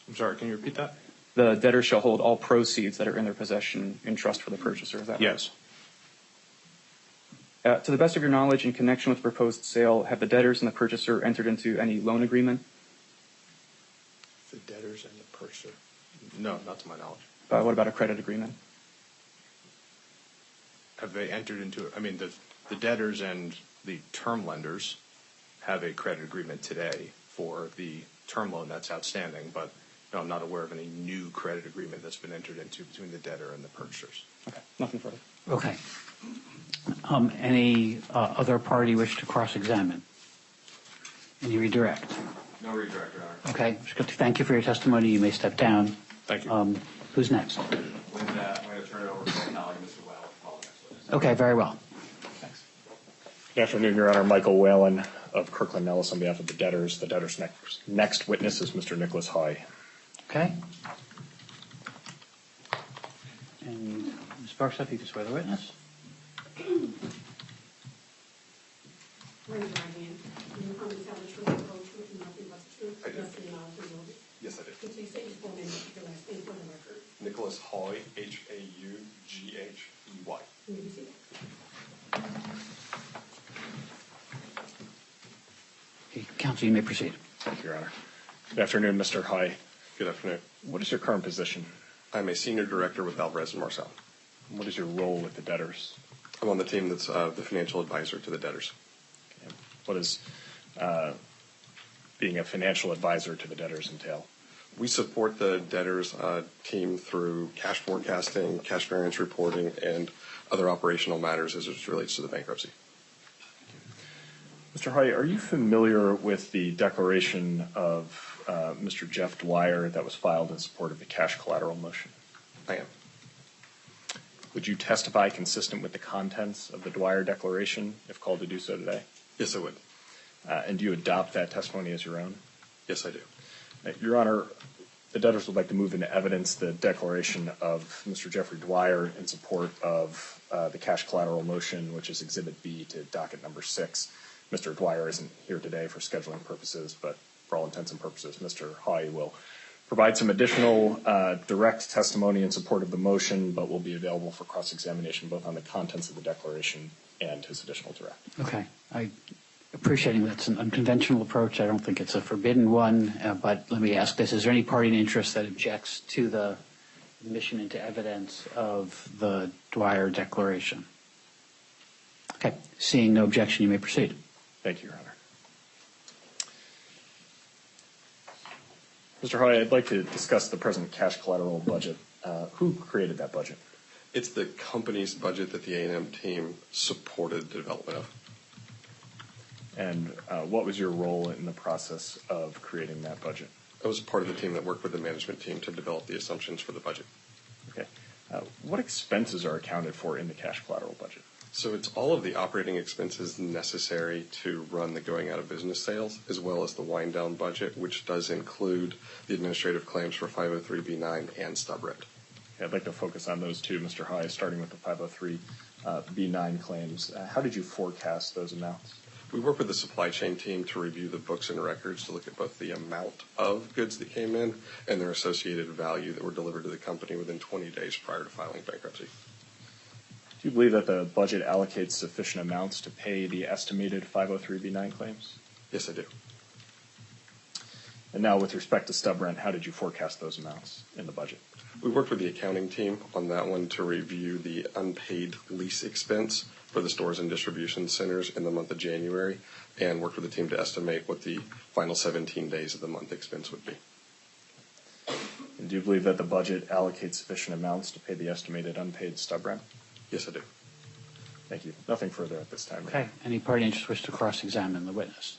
Speaker 5: I'm sorry, can you repeat that?
Speaker 11: The debtor shall hold all proceeds that are in their possession in trust for the purchaser, is that right?
Speaker 5: Yes.
Speaker 11: To the best of your knowledge, in connection with the proposed sale, have the debtors and the purchaser entered into any loan agreement?
Speaker 5: The debtors and the purchaser? No, not to my knowledge.
Speaker 11: What about a credit agreement?
Speaker 5: Have they entered into it? I mean, the debtors and the term lenders have a credit agreement today for the term loan that's outstanding, but no, I'm not aware of any new credit agreement that's been entered into between the debtor and the purchasers.
Speaker 11: Okay, nothing further.
Speaker 10: Okay. Any other party wish to cross-examine? Any redirect?
Speaker 7: No redirect, Your Honor.
Speaker 10: Okay. Thank you for your testimony. You may step down.
Speaker 5: Thank you.
Speaker 10: Who's next?
Speaker 7: With that, I'm going to turn it over to my colleague, Mr. Well.
Speaker 10: Okay, very well.
Speaker 11: Thanks.
Speaker 6: Good afternoon, Your Honor. Michael Whalen of Kirkland Ellis on behalf of the debtors. The debtors' next witness is Mr. Nicholas Hoy.
Speaker 10: Okay. And Ms. Barksdale, you can swear the witness.
Speaker 9: Raise your right hand. Do you promise to tell the truth, the whole truth, and nothing but the truth?
Speaker 7: I do.
Speaker 9: Best of your knowledge and ability.
Speaker 7: Yes, I do.
Speaker 9: Could you state your full name and your last name for the record?
Speaker 7: Nicholas Hoy, Haughey.
Speaker 9: May you see that?
Speaker 10: Okay, Counsel, you may proceed.
Speaker 6: Thank you, Your Honor. Good afternoon, Mr. Hoy.
Speaker 7: Good afternoon.
Speaker 6: What is your current position?
Speaker 7: I'm a senior director with Alvarez and Marcel.
Speaker 6: What is your role with the debtors?
Speaker 7: I'm on the team that's the financial advisor to the debtors.
Speaker 6: Okay. What does being a financial advisor to the debtors entail?
Speaker 7: We support the debtors team through cash forecasting, cash variance reporting, and other operational matters as it relates to the bankruptcy.
Speaker 6: Mr. Hoy, are you familiar with the declaration of Mr. Jeff Dwyer that was filed in support of the cash collateral motion?
Speaker 7: I am.
Speaker 6: Would you testify consistent with the contents of the Dwyer declaration if called to do so today?
Speaker 7: Yes, I would.
Speaker 6: And do you adopt that testimony as your own?
Speaker 7: Yes, I do.
Speaker 6: Your Honor, the debtors would like to move into evidence the declaration of Mr. Jeffrey Dwyer in support of the cash collateral motion, which is Exhibit B to docket number 6. Mr. Dwyer isn't here today for scheduling purposes, but for all intents and purposes, Mr. Hoy will provide some additional direct testimony in support of the motion, but will be available for cross-examination both on the contents of the declaration and his additional direct.
Speaker 10: Okay. Appreciating that's an unconventional approach. I don't think it's a forbidden one, but let me ask this. Is there any party in interest that objects to the admission into evidence of the Dwyer declaration? Okay. Seeing no objection, you may proceed.
Speaker 6: Thank you, Your Honor. Mr. Hoy, I'd like to discuss the present cash collateral budget. Who created that budget?
Speaker 7: It's the company's budget that the A&M team supported the development of.
Speaker 6: And what was your role in the process of creating that budget?
Speaker 7: I was part of the team that worked with the management team to develop the assumptions for the budget.
Speaker 6: Okay. What expenses are accounted for in the cash collateral budget?
Speaker 7: So it's all of the operating expenses necessary to run the going out of business sales, as well as the wind down budget, which does include the administrative claims for 503B9 and stub rent.
Speaker 6: Okay, I'd like to focus on those two, Mr. Hoy, starting with the 503B9 claims. How did you forecast those amounts?
Speaker 7: We work with the supply chain team to review the books and records to look at both the amount of goods that came in and their associated value that were delivered to the company within 20 days prior to filing bankruptcy.
Speaker 6: Do you believe that the budget allocates sufficient amounts to pay the estimated 503B9 claims?
Speaker 7: Yes, I do.
Speaker 6: And now with respect to stub rent, how did you forecast those amounts in the budget?
Speaker 7: We worked with the accounting team on that one to review the unpaid lease expense for the stores and distribution centers in the month of January, and worked with the team to estimate what the final 17 days of the month expense would be.
Speaker 6: And do you believe that the budget allocates sufficient amounts to pay the estimated unpaid stub rent?
Speaker 7: Yes, I do.
Speaker 6: Thank you. Nothing further at this time.
Speaker 10: Okay. Any party interest wish to cross-examine the witness?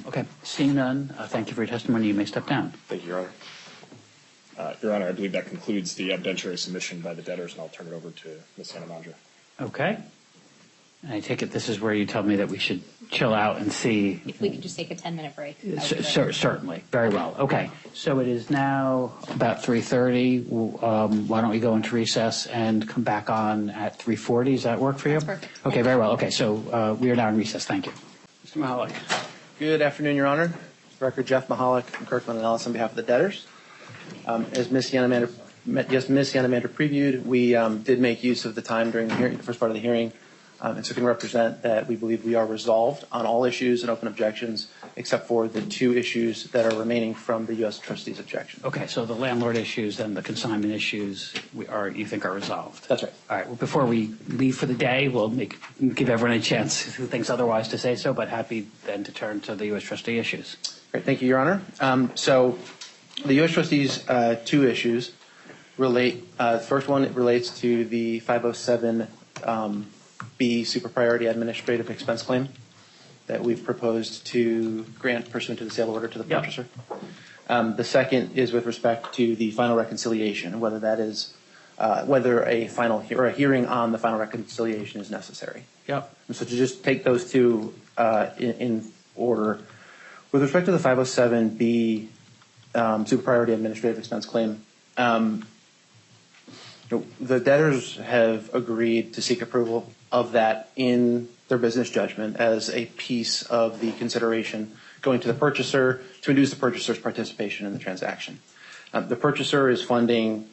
Speaker 10: Okay. Seeing none, thank you for your testimony. You may step down.
Speaker 7: Thank you, Your Honor.
Speaker 6: Your Honor, I believe that concludes the evidentiary submission by the debtors, and I'll turn it over to Ms. Sanamandra.
Speaker 10: Okay. And I take it this is where you tell me that we should chill out and see.
Speaker 2: If we could just take a 10-minute break.
Speaker 10: Certainly. Very well. Okay. So it is now about 3:30. Why don't we go into recess and come back on at 3:40? Does that work for you?
Speaker 2: That's perfect.
Speaker 10: Okay, very well. Okay, so we are now in recess. Thank you. Mr. Mahalik.
Speaker 8: Good afternoon, Your Honor. Record Jeff Mahalik from Kirkland Ellis on behalf of the debtors. As Ms. Yanamander previewed, we did make use of the time during the hearing, the first part of the hearing, and so can represent that we believe we are resolved on all issues and open objections, except for the two issues that are remaining from the U.S. trustees' objection.
Speaker 10: Okay, so the landlord issues and the consignment issues you think are resolved?
Speaker 8: That's right.
Speaker 10: All right. Well, before we leave for the day, we'll give everyone a chance who thinks otherwise to say so, but happy then to turn to the U.S. trustee issues.
Speaker 8: Great. Thank you, Your Honor. So the U.S. trustees' two issues relate. The first one relates to the 507B super priority administrative expense claim that we've proposed to grant pursuant to the sale order to the purchaser. The second is with respect to the final reconciliation, whether that is whether a hearing on the final reconciliation is necessary.
Speaker 10: Yep.
Speaker 8: And so to just take those two in order, with respect to the 507B super priority administrative expense claim, the debtors have agreed to seek approval of that in their business judgment as a piece of the consideration going to the purchaser to induce the purchaser's participation in the transaction. The purchaser is funding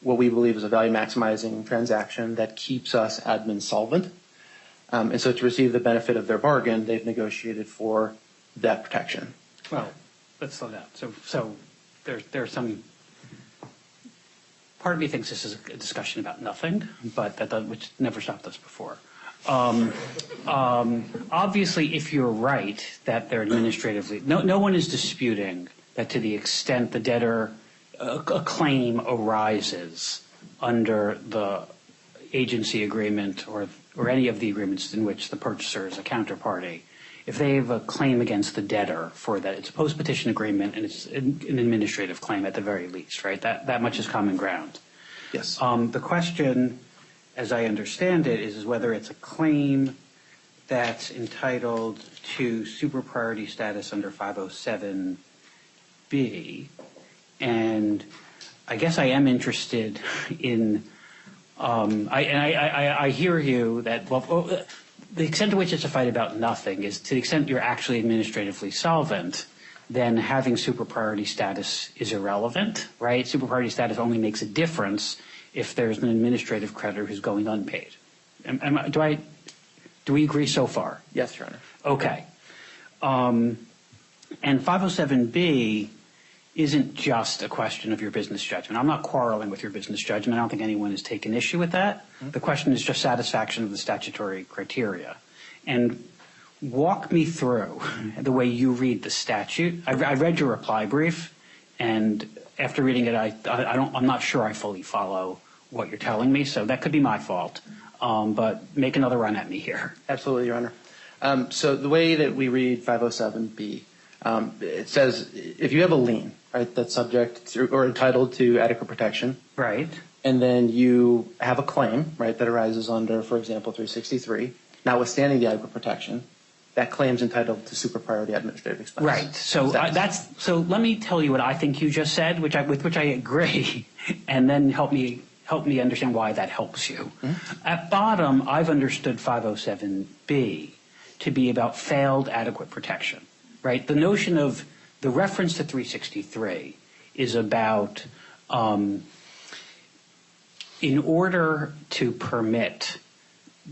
Speaker 8: what we believe is a value maximizing transaction that keeps us admin solvent. And so to receive the benefit of their bargain, they've negotiated for that protection.
Speaker 10: Well, let's slow down. So there's some, part of me thinks this is a discussion about nothing, but which never stopped us before. Obviously, if you're right that they're administratively, no one is disputing that to the extent the debtor, a claim arises under the agency agreement or any of the agreements in which the purchaser is a counterparty, if they have a claim against the debtor for that, it's a post-petition agreement and it's an administrative claim at the very least, right? That much is common ground.
Speaker 8: Yes.
Speaker 10: The question, as I understand it, is whether it's a claim that's entitled to super priority status under 507B. And I guess I am interested in, I hear you that, well, the extent to which it's a fight about nothing is to the extent you're actually administratively solvent, then having super priority status is irrelevant, right? Super priority status only makes a difference if there's an administrative creditor who's going unpaid. Do we agree so far?
Speaker 8: Yes, Your Honor.
Speaker 10: Okay. And 507B isn't just a question of your business judgment. I'm not quarreling with your business judgment. I don't think anyone has taken issue with that. The question is just satisfaction of the statutory criteria. And walk me through the way you read the statute. I read your reply brief, and after reading it, I'm not sure I fully follow what you're telling me, so that could be my fault. But make another run at me here.
Speaker 8: Absolutely, Your Honor. So the way that we read 507B, it says if you have a lien, right, that's subject to or entitled to adequate protection.
Speaker 10: Right.
Speaker 8: And then you have a claim, right, that arises under, for example, 363, notwithstanding the adequate protection, that claim's entitled to super priority administrative expense.
Speaker 10: Right. So so let me tell you what I think you just said, with which I agree, and then help me understand why that helps you. Mm-hmm. At bottom, I've understood 507B to be about failed adequate protection, right? The notion of the reference to 363 is about in order to permit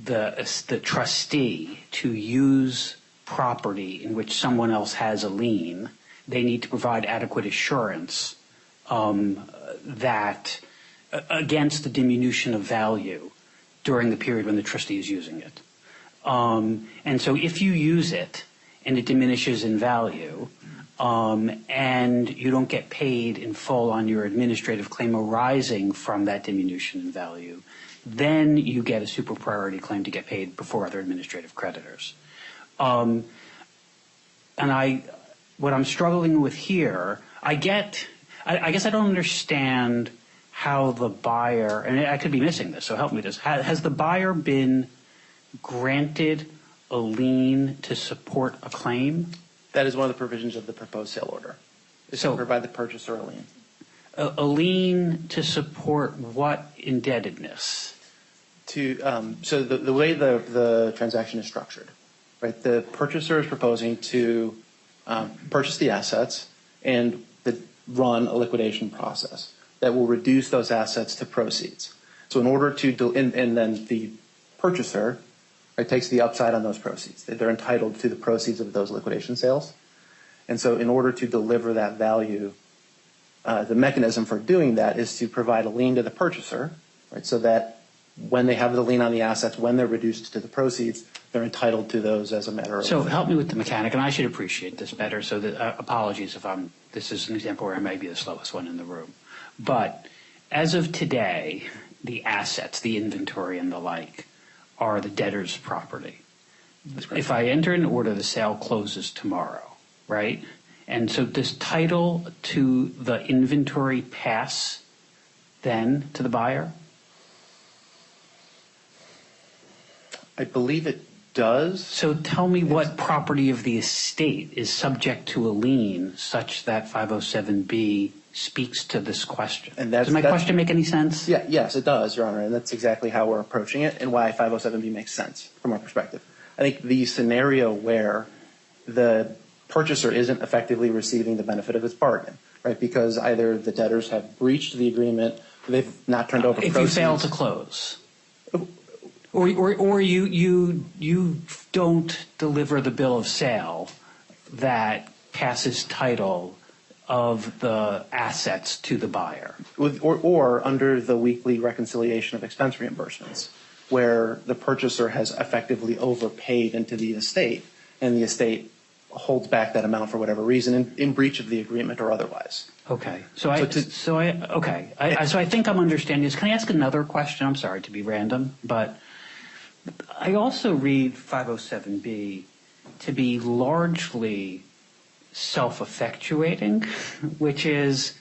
Speaker 10: the trustee to use property in which someone else has a lien, they need to provide adequate assurance that against the diminution of value during the period when the trustee is using it. And so if you use it and it diminishes in value and you don't get paid in full on your administrative claim arising from that diminution in value, then you get a super priority claim to get paid before other administrative creditors. And what I'm struggling with here, I guess I don't understand how the buyer, and I could be missing this, so help me this. Has the buyer been granted a lien to support a claim?
Speaker 8: That is one of the provisions of the proposed sale order. So provide the purchaser a lien.
Speaker 10: A lien to support what indebtedness?
Speaker 8: So the way the transaction is structured, right? The purchaser is proposing to purchase the assets and run a liquidation process that will reduce those assets to proceeds. So in order to, and then the purchaser, right, takes the upside on those proceeds. They're entitled to the proceeds of those liquidation sales. And so in order to deliver that value, the mechanism for doing that is to provide a lien to the purchaser, right, so that when they have the lien on the assets, when they're reduced to the proceeds, they're entitled to those as a matter of.
Speaker 10: So help me with the mechanic, and I should appreciate this better. So apologies if this is an example where I may be the slowest one in the room. But as of today, the assets, the inventory and the like, are the debtor's property. If I enter an order, the sale closes tomorrow, right? And so does title to the inventory pass then to the buyer?
Speaker 8: I believe it does.
Speaker 10: So tell me what property of the estate is subject to a lien such that 507B speaks to this question.
Speaker 8: And
Speaker 10: does my question make any sense?
Speaker 8: Yeah, yes, it does, Your Honor, and that's exactly how we're approaching it and why 507B makes sense from our perspective. I think the scenario where the purchaser isn't effectively receiving the benefit of its bargain, right, because either the debtors have breached the agreement, they've not turned over
Speaker 10: if
Speaker 8: proceeds.
Speaker 10: You fail to close. Or you don't deliver the bill of sale that passes title of the assets to the buyer.
Speaker 8: Or under the weekly reconciliation of expense reimbursements, where the purchaser has effectively overpaid into the estate, and the estate holds back that amount for whatever reason in breach of the agreement or otherwise.
Speaker 10: Okay. So I think I'm understanding this. Can I ask another question? I'm sorry to be random, but I also read 507B to be largely self-effectuating, which is,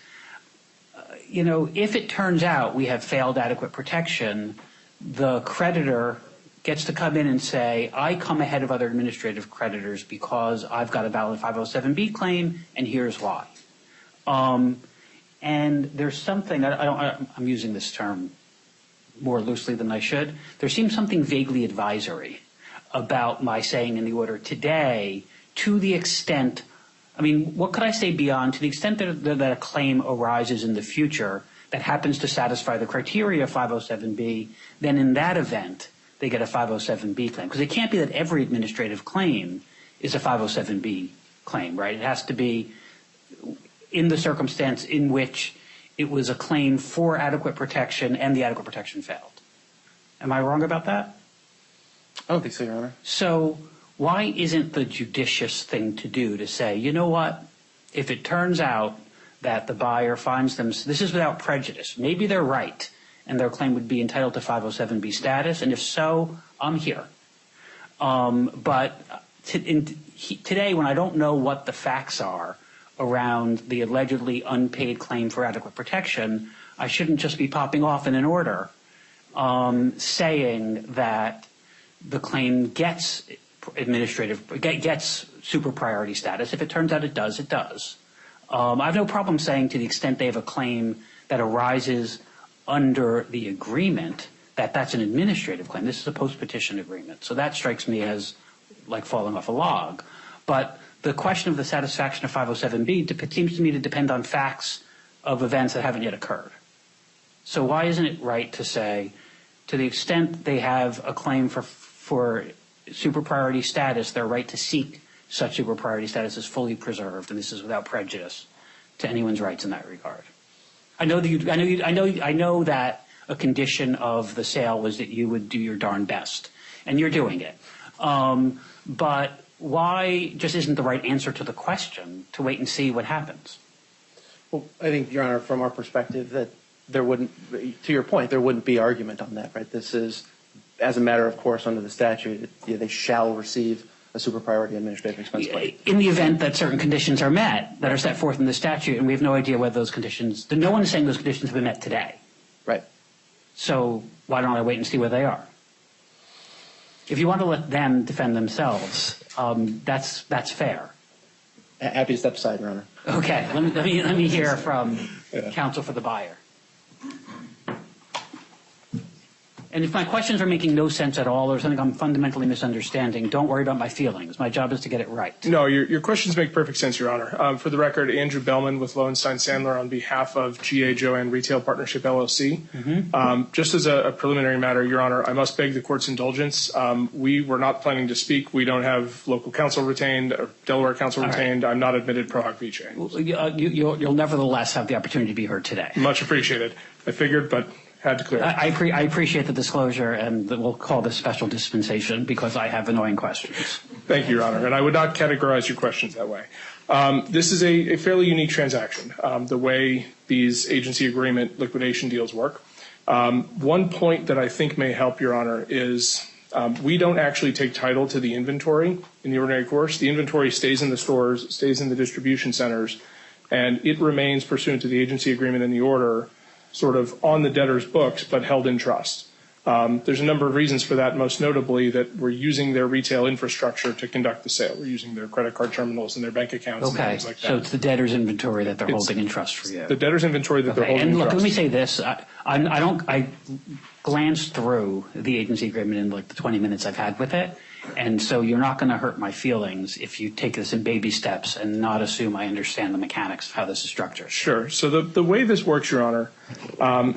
Speaker 10: if it turns out we have failed adequate protection, the creditor gets to come in and say, I come ahead of other administrative creditors because I've got a valid 507B claim, and here's why. And there's something, I'm using this term more loosely than I should. There seems something vaguely advisory about my saying in the order today, to the extent, what could I say beyond, to the extent that a claim arises in the future that happens to satisfy the criteria of 507B, then in that event, they get a 507B claim. Because it can't be that every administrative claim is a 507B claim, right? It has to be in the circumstance in which it was a claim for adequate protection and the adequate protection failed. Am I wrong about that?
Speaker 8: I don't think so, Your Honor.
Speaker 10: So why isn't the judicious thing to do to say, you know what, if it turns out that the buyer finds them, this is without prejudice, maybe they're right and their claim would be entitled to 507B status, and if so, I'm here. But today, when I don't know what the facts are around the allegedly unpaid claim for adequate protection, I shouldn't just be popping off in an order saying that the claim gets super priority status. If it turns out it does, it does. I have no problem saying to the extent they have a claim that arises under the agreement that that's an administrative claim. This is a post-petition agreement. So that strikes me as like falling off a log. But the question of the satisfaction of 507B seems to me to depend on facts of events that haven't yet occurred. So why isn't it right to say, to the extent they have a claim for super priority status, their right to seek such super priority status is fully preserved, and this is without prejudice to anyone's rights in that regard? I know that a condition of the sale was that you would do your darn best, and you're doing it. But why just isn't the right answer to the question to wait and see what happens?
Speaker 8: Well, I think, Your Honor, from our perspective, that there wouldn't, to your point, there wouldn't be argument on that, right? This is, as a matter of course, under the statute, they shall receive a super priority administrative expense claim.
Speaker 10: In the event that certain conditions are met that are set forth in the statute, and we have no idea whether those conditions, no one is saying those conditions have been met today.
Speaker 8: Right.
Speaker 10: So why don't I wait and see where they are? If you want to let them defend themselves, that's fair.
Speaker 8: Happy to step aside, Your Honor.
Speaker 10: Okay, let me hear from counsel for the buyer. And if my questions are making no sense at all or something I'm fundamentally misunderstanding, don't worry about my feelings. My job is to get it right.
Speaker 12: No, your questions make perfect sense, Your Honor. For the record, Andrew Bellman with Lowenstein Sandler on behalf of G.A. Joanne Retail Partnership, LLC. Mm-hmm. Just as a preliminary matter, Your Honor, I must beg the court's indulgence. We were not planning to speak. We don't have local counsel retained, or Delaware counsel retained. Right. I'm not admitted pro hoc vice.
Speaker 10: You'll nevertheless have the opportunity to be heard today.
Speaker 12: Much appreciated. I figured, but had to clear.
Speaker 10: I appreciate the disclosure, and we'll call this special dispensation because I have annoying questions.
Speaker 12: Thank you, Your Honor. And I would not categorize your questions that way. This is a fairly unique transaction, the way these agency agreement liquidation deals work. One point that I think may help, Your Honor, is we don't actually take title to the inventory in the ordinary course. The inventory stays in the stores, stays in the distribution centers, and it remains pursuant to the agency agreement in the order sort of on the debtor's books, but held in trust. There's a number of reasons for that, most notably that we're using their retail infrastructure to conduct the sale. We're using their credit card terminals and their bank accounts and things like that.
Speaker 10: So it's the debtor's inventory that they're holding in trust for you.
Speaker 12: The debtor's inventory that they're holding in
Speaker 10: and look,
Speaker 12: trust.
Speaker 10: let me say this. I glanced through the agency agreement in like the 20 minutes I've had with it. And so you're not going to hurt my feelings if you take this in baby steps and not assume I understand the mechanics of how this is structured.
Speaker 12: Sure. So the way this works, Your Honor,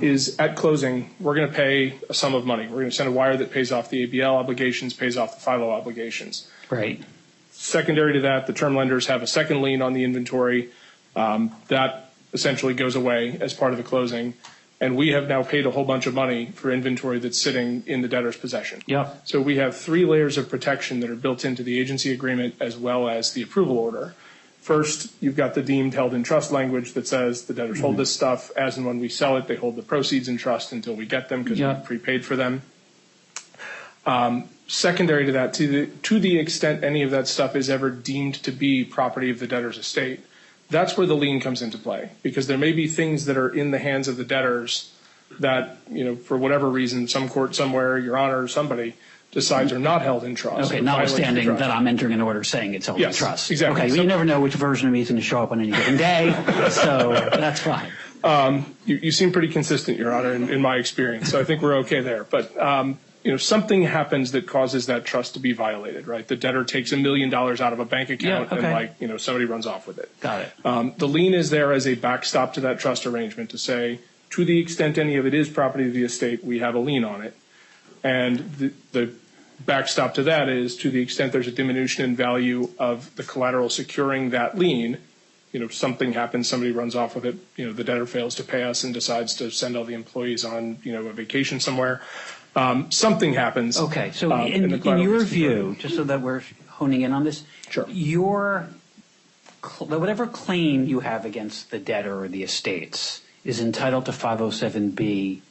Speaker 12: is at closing, we're going to pay a sum of money. We're going to send a wire that pays off the ABL obligations, pays off the FILO obligations.
Speaker 10: Right.
Speaker 12: Secondary to that, the term lenders have a second lien on the inventory. That essentially goes away as part of the closing. And we have now paid a whole bunch of money for inventory that's sitting in the debtor's possession.
Speaker 10: Yep.
Speaker 12: So we have 3 layers of protection that are built into the agency agreement as well as the approval order. First, you've got the deemed held in trust language that says the debtors hold this stuff. As and when we sell it, they hold the proceeds in trust until we get them because we've prepaid for them. Secondary to that, to the extent any of that stuff is ever deemed to be property of the debtor's estate, that's where the lien comes into play, because there may be things that are in the hands of the debtors that, for whatever reason, some court somewhere, Your Honor, or somebody decides are not held in trust.
Speaker 10: Okay, notwithstanding that I'm entering an order saying it's held in trust.
Speaker 12: Yes, exactly.
Speaker 10: Okay, you never know which version of me is going to show up on any given day, so that's fine.
Speaker 12: You seem pretty consistent, Your Honor, in my experience, so I think we're okay there. But something happens that causes that trust to be violated, right? The debtor takes $1 million out of a bank account and somebody runs off with it.
Speaker 10: Got it.
Speaker 12: The lien is there as a backstop to that trust arrangement to say, to the extent any of it is property of the estate, we have a lien on it. And the backstop to that is to the extent there's a diminution in value of the collateral securing that lien, something happens, somebody runs off with it, the debtor fails to pay us and decides to send all the employees on, a vacation somewhere. Something happens.
Speaker 10: Okay, so in your view, just so that we're honing in on this,
Speaker 12: sure.
Speaker 10: Whatever claim you have against the debtor or the estates is entitled to 507B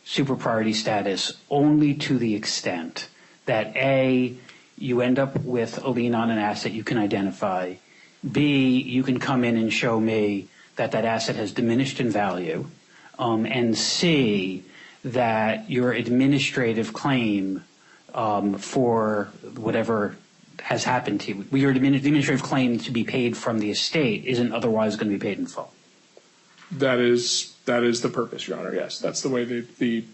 Speaker 10: super priority status only to the extent that A, you end up with a lien on an asset you can identify, B, you can come in and show me that that asset has diminished in value, and C, that your administrative claim for whatever has happened to you, your administrative claim to be paid from the estate isn't otherwise going to be paid in full.
Speaker 12: That is the purpose, Your Honor. Yes, that's the way the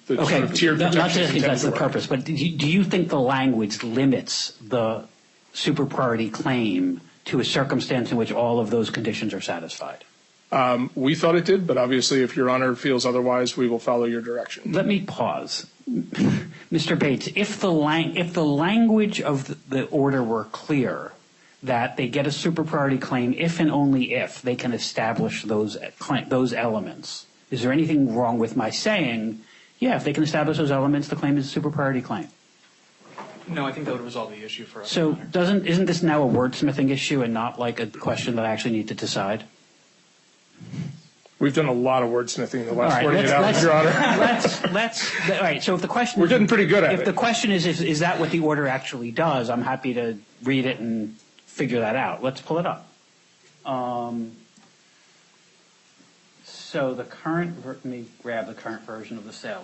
Speaker 10: okay.
Speaker 12: sort of tiered protection.
Speaker 10: Not just that's the purpose, but do you think the language limits the super priority claim to a circumstance in which all of those conditions are satisfied?
Speaker 12: We thought it did, but obviously if Your Honor feels otherwise, we will follow your direction.
Speaker 10: Let me pause. Mr. Bates, if the language of the order were clear that they get a super priority claim if and only if they can establish those elements, is there anything wrong with my saying, yeah, if they can establish those elements, the claim is a super priority claim?
Speaker 11: No, I think that would resolve the issue for us.
Speaker 10: So isn't this now a wordsmithing issue and not like a question that I actually need to decide?
Speaker 12: We've done a lot of wordsmithing in the last 48 hours, Your Honor.
Speaker 10: All right, so if the question
Speaker 12: We're getting pretty good at it.
Speaker 10: If the question is that what the order actually does, I'm happy to read it and figure that out. Let's pull it up. So the current, let me grab the current version of the sale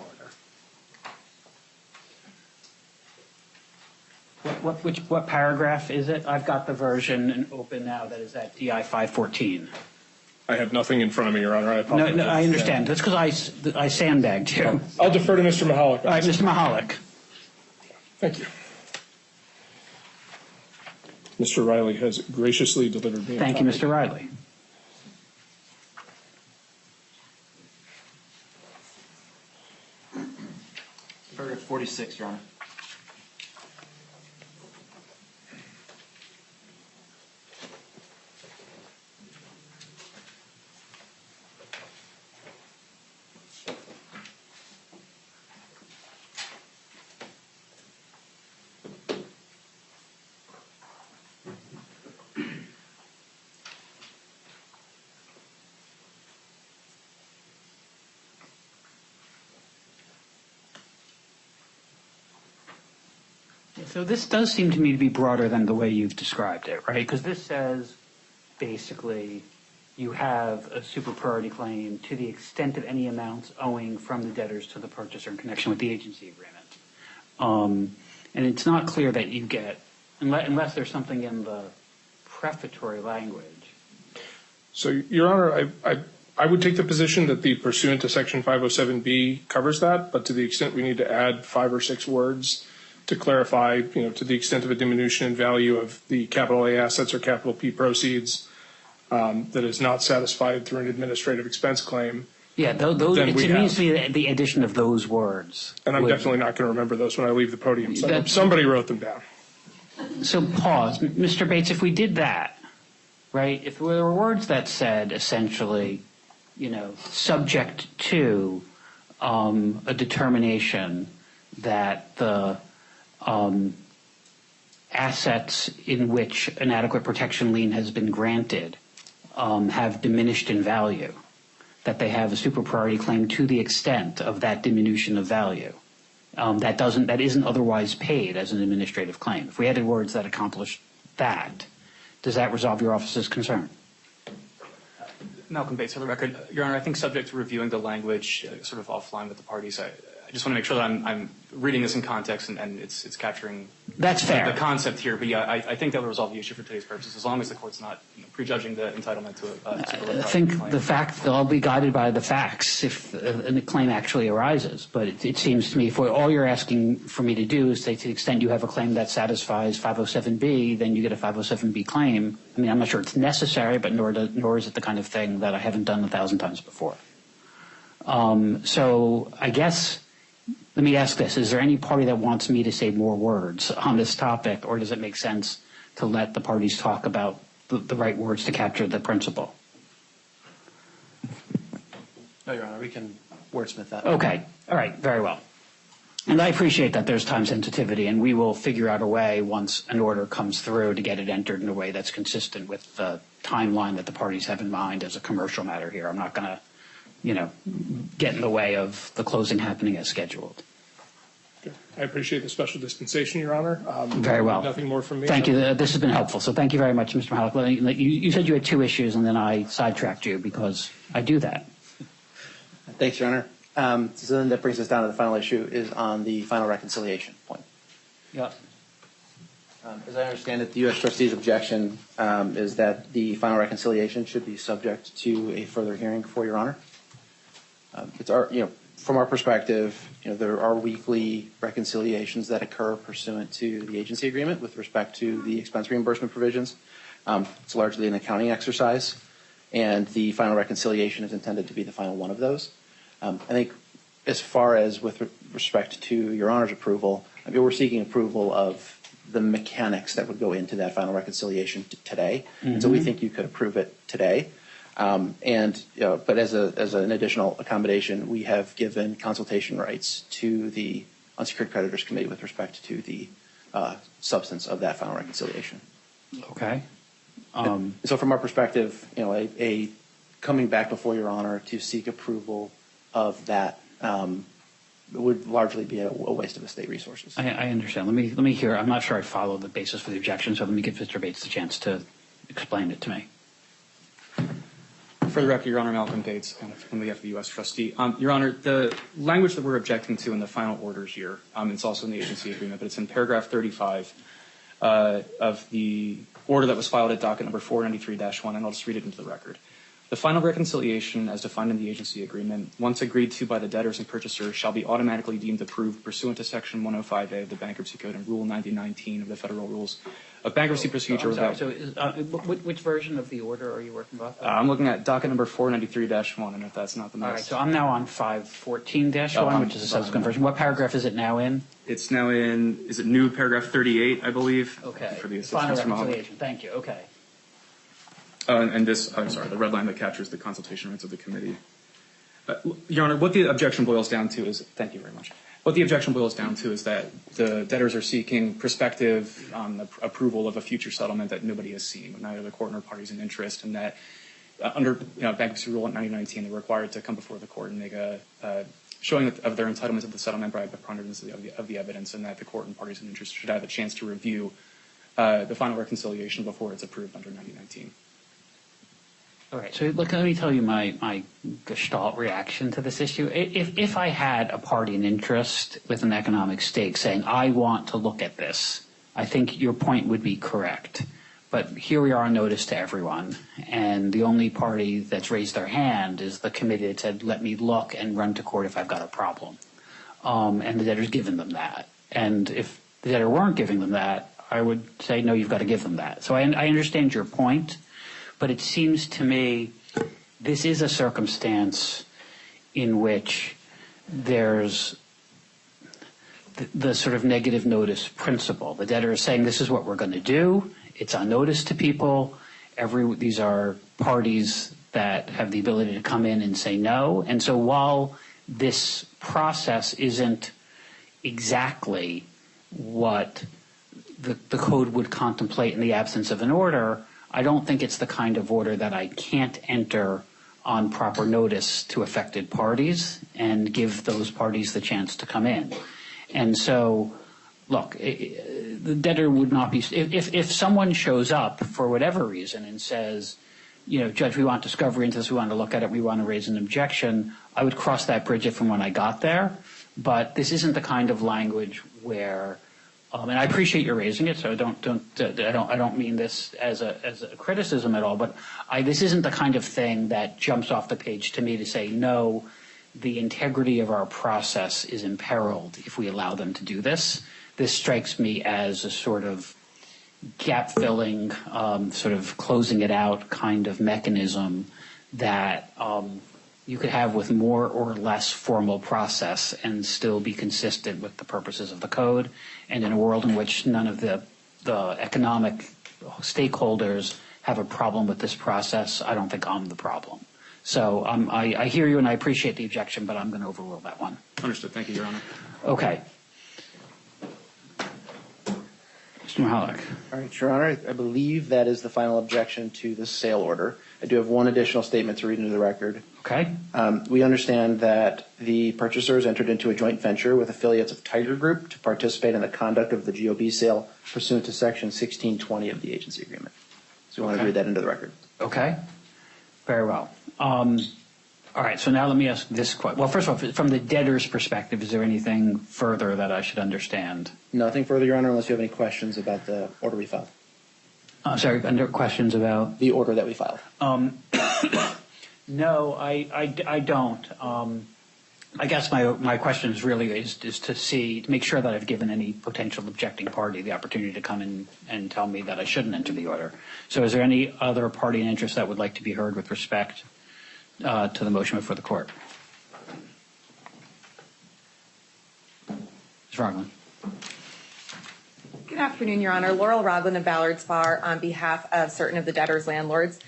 Speaker 10: order. What paragraph is it? I've got the version open now that is at DI 514.
Speaker 12: I have nothing in front of me, Your Honor. I apologize.
Speaker 10: No, I understand. That's because I sandbagged you.
Speaker 12: I'll defer to Mr. Mahalik.
Speaker 10: All right, Mr. Mahalik.
Speaker 12: Thank you. Mr. Riley has graciously delivered me.
Speaker 10: Thank you, Mr. Riley.
Speaker 11: Paragraph 46, Your Honor.
Speaker 10: So this does seem to me to be broader than the way you've described it, right? Because this says basically you have a super priority claim to the extent of any amounts owing from the debtors to the purchaser in connection with the agency agreement. And it's not clear that you get, unless there's something in the prefatory language.
Speaker 12: So, Your Honor, I would take the position that the pursuant to Section 507B covers that, but to the extent we need to add 5 or 6 words to clarify, to the extent of a diminution in value of the capital A assets or capital P proceeds that is not satisfied through an administrative expense claim.
Speaker 10: Yeah, those it means to me the addition of those words.
Speaker 12: And I'm definitely not going to remember those when I leave the podium. Somebody wrote them down.
Speaker 10: So pause. Mr. Bates, if we did that, right, if there were words that said essentially, subject to a determination that the assets in which an adequate protection lien has been granted have diminished in value, that they have a super priority claim to the extent of that diminution of value that isn't otherwise paid as an administrative claim. If we added words that accomplish that, does that resolve your office's concern?
Speaker 11: Malcolm Bates, for the record. Your Honor, I think subject to reviewing the language sort of offline with the parties, I just want to make sure that I'm reading this in context and it's capturing
Speaker 10: That's fair.
Speaker 11: The concept here. But yeah, I think that would resolve the issue for today's purposes, as long as the court's not prejudging the entitlement to a super
Speaker 10: I think
Speaker 11: claim.
Speaker 10: the fact they'll be guided by the facts if a claim actually arises. But it seems to me if all you're asking for me to do is say to the extent you have a claim that satisfies 507B, then you get a 507B claim. I mean, I'm not sure it's necessary, but nor is it the kind of thing that I haven't done 1,000 times before. So I guess let me ask this. Is there any party that wants me to say more words on this topic, or does it make sense to let the parties talk about the right words to capture the principle?
Speaker 8: No, Your Honor, we can wordsmith that.
Speaker 10: Okay. All right. Very well. And I appreciate that there's time sensitivity, and we will figure out a way once an order comes through to get it entered in a way that's consistent with the timeline that the parties have in mind as a commercial matter here. I'm not going to, get in the way of the closing happening as scheduled.
Speaker 12: I appreciate the special dispensation, Your Honor.
Speaker 10: Very well.
Speaker 12: Nothing more from me.
Speaker 10: Thank you. This has been helpful. So thank you very much, Mr. Mahalik. You said you had 2 issues, and then I sidetracked you because I do that.
Speaker 8: Thanks, Your Honor. So then that brings us down to the final issue is on the final reconciliation point.
Speaker 10: Yeah.
Speaker 8: As I understand it, the U.S. trustee's objection is that the final reconciliation should be subject to a further hearing before Your Honor. It's our, from our perspective, there are weekly reconciliations that occur pursuant to the agency agreement with respect to the expense reimbursement provisions. It's largely an accounting exercise, and the final reconciliation is intended to be the final one of those. I think as far as with respect to Your Honor's approval, we're seeking approval of the mechanics that would go into that final reconciliation today. Mm-hmm. So we think you could approve it today. But as an additional accommodation, we have given consultation rights to the Unsecured Creditors Committee with respect to the substance of that final reconciliation.
Speaker 10: Okay.
Speaker 8: So from our perspective, a coming back before Your Honor to seek approval of that would largely be a waste of the state resources.
Speaker 10: I understand. Let me hear. I'm not sure I follow the basis for the objection, so let me give Mr. Bates the chance to explain it to me.
Speaker 11: For the record, Your Honor, Malcolm Bates, on behalf of the U.S. trustee. Your Honor, the language that we're objecting to in the final orders here, it's also in the agency agreement, but it's in paragraph 35 of the order that was filed at docket number 493-1, and I'll just read it into the record. The final reconciliation, as defined in the agency agreement, once agreed to by the debtors and purchasers, shall be automatically deemed approved pursuant to Section 105A of the Bankruptcy Code and Rule 9019 of the Federal Rules of Bankruptcy Procedure.
Speaker 10: Which version of the order are you working with?
Speaker 11: I'm looking at docket number 493-1, and if that's not the most.
Speaker 10: All right, so I'm now on 514-1, which is a subsequent version. What paragraph is it now in?
Speaker 11: It's now in, is it new paragraph 38, I believe?
Speaker 10: Okay.
Speaker 11: For the
Speaker 10: final
Speaker 11: assistance
Speaker 10: reconciliation. Thank you. Okay.
Speaker 11: And this, I'm sorry, the red line that captures the consultation rights of the committee. Your Honor, what the objection boils down to is, thank you very much. What the objection boils down to is that the debtors are seeking prospective approval of a future settlement that nobody has seen, neither the court nor parties in interest, and that under Bankruptcy Rule 9019, they're required to come before the court and make a showing of their entitlement to the settlement by preponderance of the evidence, and that the court and parties in interest should have a chance to review the final reconciliation before it's approved under 9019.
Speaker 10: All right, so look, let me tell you my gestalt reaction to this issue. If I had a party in interest with an economic stake saying, I want to look at this, I think your point would be correct. But here we are on notice to everyone, and the only party that's raised their hand is the committee that said, let me look and run to court if I've got a problem. And the debtor's given them that. And if the debtor weren't giving them that, I would say, no, you've got to give them that. So I understand your point. But it seems to me this is a circumstance in which there's the sort of negative notice principle. The debtor is saying this is what we're going to do. It's on notice to people. These are parties that have the ability to come in and say no. And so while this process isn't exactly what the code would contemplate in the absence of an order, I don't think it's the kind of order that I can't enter on proper notice to affected parties and give those parties the chance to come in. And so, look, the debtor would not be, if someone shows up for whatever reason and says, you know, Judge, we want discovery into this, we want to look at it, we want to raise an objection, I would cross that bridge from when I got there. But this isn't the kind of language where, and I appreciate you raising it, so I don't mean this as a criticism at all, but this isn't the kind of thing that jumps off the page to me to say, no, the integrity of our process is imperiled if we allow them to do this. This strikes me as a sort of gap-filling, sort of closing it out kind of mechanism that you could have with more or less formal process and still be consistent with the purposes of the code. And in a world in which none of the economic stakeholders have a problem with this process, I don't think I'm the problem. So I hear you and I appreciate the objection, but I'm going to overrule that one.
Speaker 11: Understood. Thank you, Your Honor.
Speaker 10: Okay. Mr. Mahalik.
Speaker 8: All right, Your Honor, I believe that is the final objection to the sale order. I do have one additional statement to read into the record.
Speaker 10: Okay.
Speaker 8: We understand that the purchasers entered into a joint venture with affiliates of Tiger Group to participate in the conduct of the GOB sale pursuant to Section 1620 of the agency agreement. So we want to read that into the record.
Speaker 10: Okay. Very well. All right, so now let me ask this question. Well, first of all, from the debtor's perspective, is there anything further that I should understand?
Speaker 8: Nothing further, Your Honor, unless you have any questions about the order we filed.
Speaker 10: Sorry, under questions about?
Speaker 8: The order that we filed.
Speaker 10: No, I don't. I guess my question is really is to make sure that I've given any potential objecting party the opportunity to come in and tell me that I shouldn't enter the order. So is there any other party in interest that would like to be heard with respect to the motion before the court? Ms. Ragland.
Speaker 13: Good afternoon, Your Honor. Laurel Ragland of Ballard's Bar on behalf of certain of the debtors' landlords.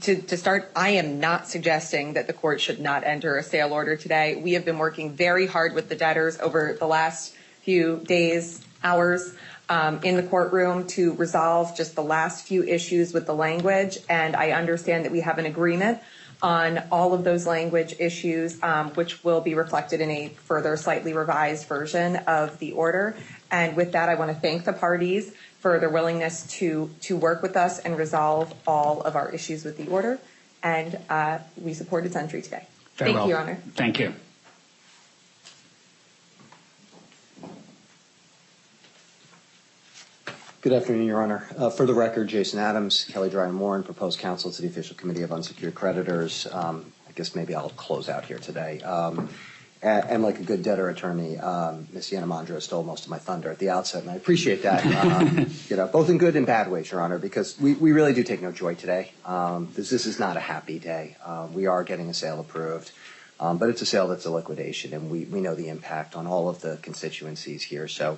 Speaker 13: To start, I am not suggesting that the court should not enter a sale order today. We have been working very hard with the debtors over the last few days, hours in the courtroom to resolve just the last few issues with the language. And I understand that we have an agreement on all of those language issues, which will be reflected in a further slightly revised version of the order. And with that, I want to thank the parties for their willingness to work with us and resolve all of our issues with the order. And we support its entry today. Thank you, Your Honor.
Speaker 10: Thank you.
Speaker 14: Good afternoon, Your Honor. For the record, Jason Adams, Kelly Dryer Moore, and proposed counsel to the Official Committee of Unsecured Creditors. I guess maybe I'll close out here today. And like a good debtor attorney, Ms. Yanamandra stole most of my thunder at the outset, and I appreciate that, both in good and bad ways, Your Honor, because we really do take no joy today. This is not a happy day. We are getting a sale approved, but it's a sale that's a liquidation, and we know the impact on all of the constituencies here. So,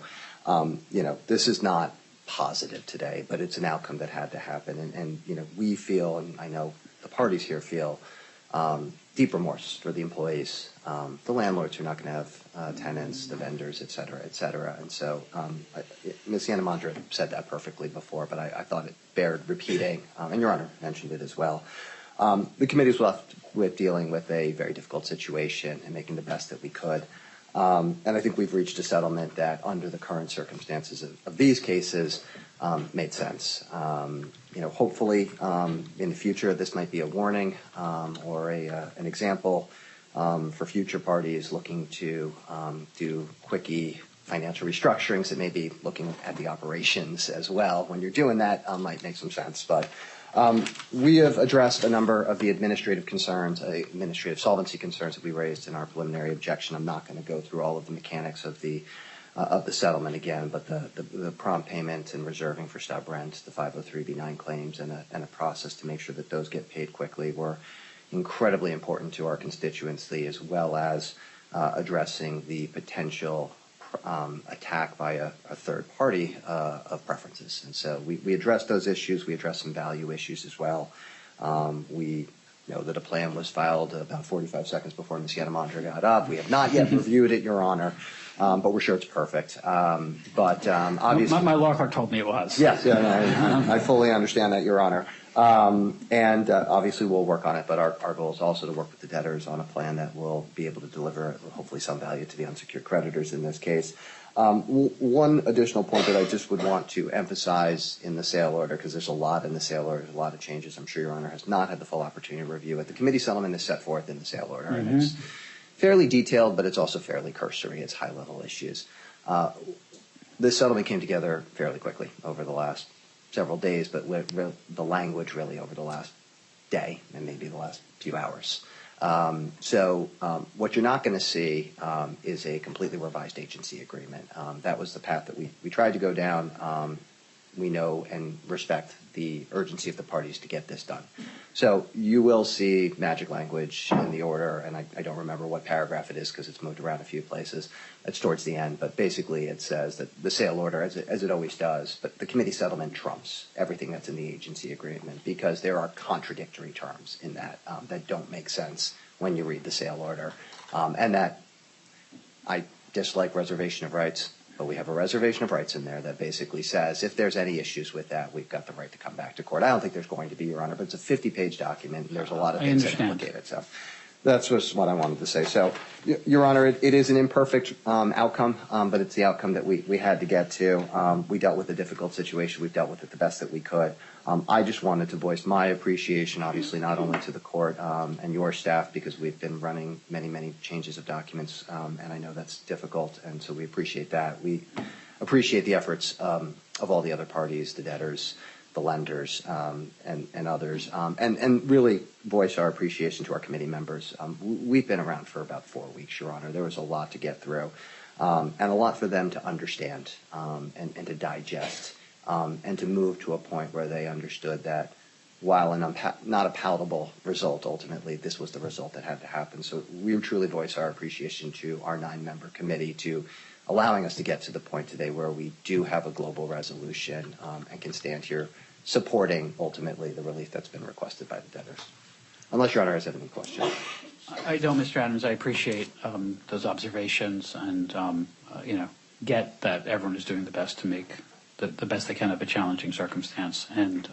Speaker 14: this is not positive today, but it's an outcome that had to happen. And we feel, and I know the parties here feel, deep remorse for the employees, the landlords who are not going to have tenants, the vendors, et cetera, et cetera. And so Ms. Yanamandra said that perfectly before, but I thought it bared repeating, and Your Honor mentioned it as well. The committee was left with dealing with a very difficult situation and making the best that we could. And I think we've reached a settlement that under the current circumstances of these cases made sense. hopefully in the future this might be a warning or an example for future parties looking to do quickie financial restructurings that may be looking at the operations as well. When you're doing that, might make some sense. But we have addressed a number of the administrative concerns, administrative solvency concerns that we raised in our preliminary objection. I'm not going to go through all of the mechanics of the settlement again, but the prompt payment and reserving for stub rent, the 503b9 claims, and a process to make sure that those get paid quickly were incredibly important to our constituency, as well as addressing the potential attack by a third party of preferences. And so we addressed those issues. We addressed some value issues as well. We know that a plan was filed about 45 seconds before Ms. Yettemandra got up. We have not yet reviewed it, Your Honor, but we're sure it's perfect. But obviously,
Speaker 10: my law clerk told me it was.
Speaker 14: Yes, I fully understand that, Your Honor. And obviously we'll work on it, but our goal is also to work with the debtors on a plan that will be able to deliver hopefully some value to the unsecured creditors in this case. One additional point that I just would want to emphasize in the sale order, because there's a lot in the sale order, there's a lot of changes. I'm sure Your Honor has not had the full opportunity to review it. The committee settlement is set forth in the sale order, and it's fairly detailed, but it's also fairly cursory. It's high-level issues. This settlement came together fairly quickly over the last several days, but the language really over the last day and maybe the last few hours. So what you're not going to see is a completely revised agency agreement. That was the path that we tried to go down. We know and respect the urgency of the parties to get this done. So you will see magic language in the order, and I don't remember what paragraph it is because it's moved around a few places. It's towards the end, but basically it says that the sale order, as it always does, but the committee settlement trumps everything that's in the agency agreement because there are contradictory terms in that that don't make sense when you read the sale order. And that I dislike reservation of rights, but we have a reservation of rights in there that basically says if there's any issues with that, we've got the right to come back to court. I don't think there's going to be, Your Honor, but it's a 50-page document, and there's a lot of things that implicate it. So that's just what I wanted to say. So, Your Honor, it is an imperfect outcome, but it's the outcome that we had to get to. We dealt with a difficult situation. We've dealt with it the best that we could. I just wanted to voice my appreciation, obviously, not only to the court and your staff, because we've been running many, many changes of documents, and I know that's difficult, and so we appreciate that. We appreciate the efforts of all the other parties, the debtors, the lenders, and others, and really voice our appreciation to our committee members. We've been around for about 4 weeks, Your Honor. There was a lot to get through, and a lot for them to understand and to digest. And to move to a point where they understood that while not a palatable result, ultimately, this was the result that had to happen. So we truly voice our appreciation to our 9-member committee to allowing us to get to the point today where we do have a global resolution and can stand here supporting, ultimately, the relief that's been requested by the debtors. Unless Your Honor has any questions.
Speaker 10: I don't, Mr. Adams. I appreciate those observations and, get that everyone is doing the best to make the best they can of a challenging circumstance, and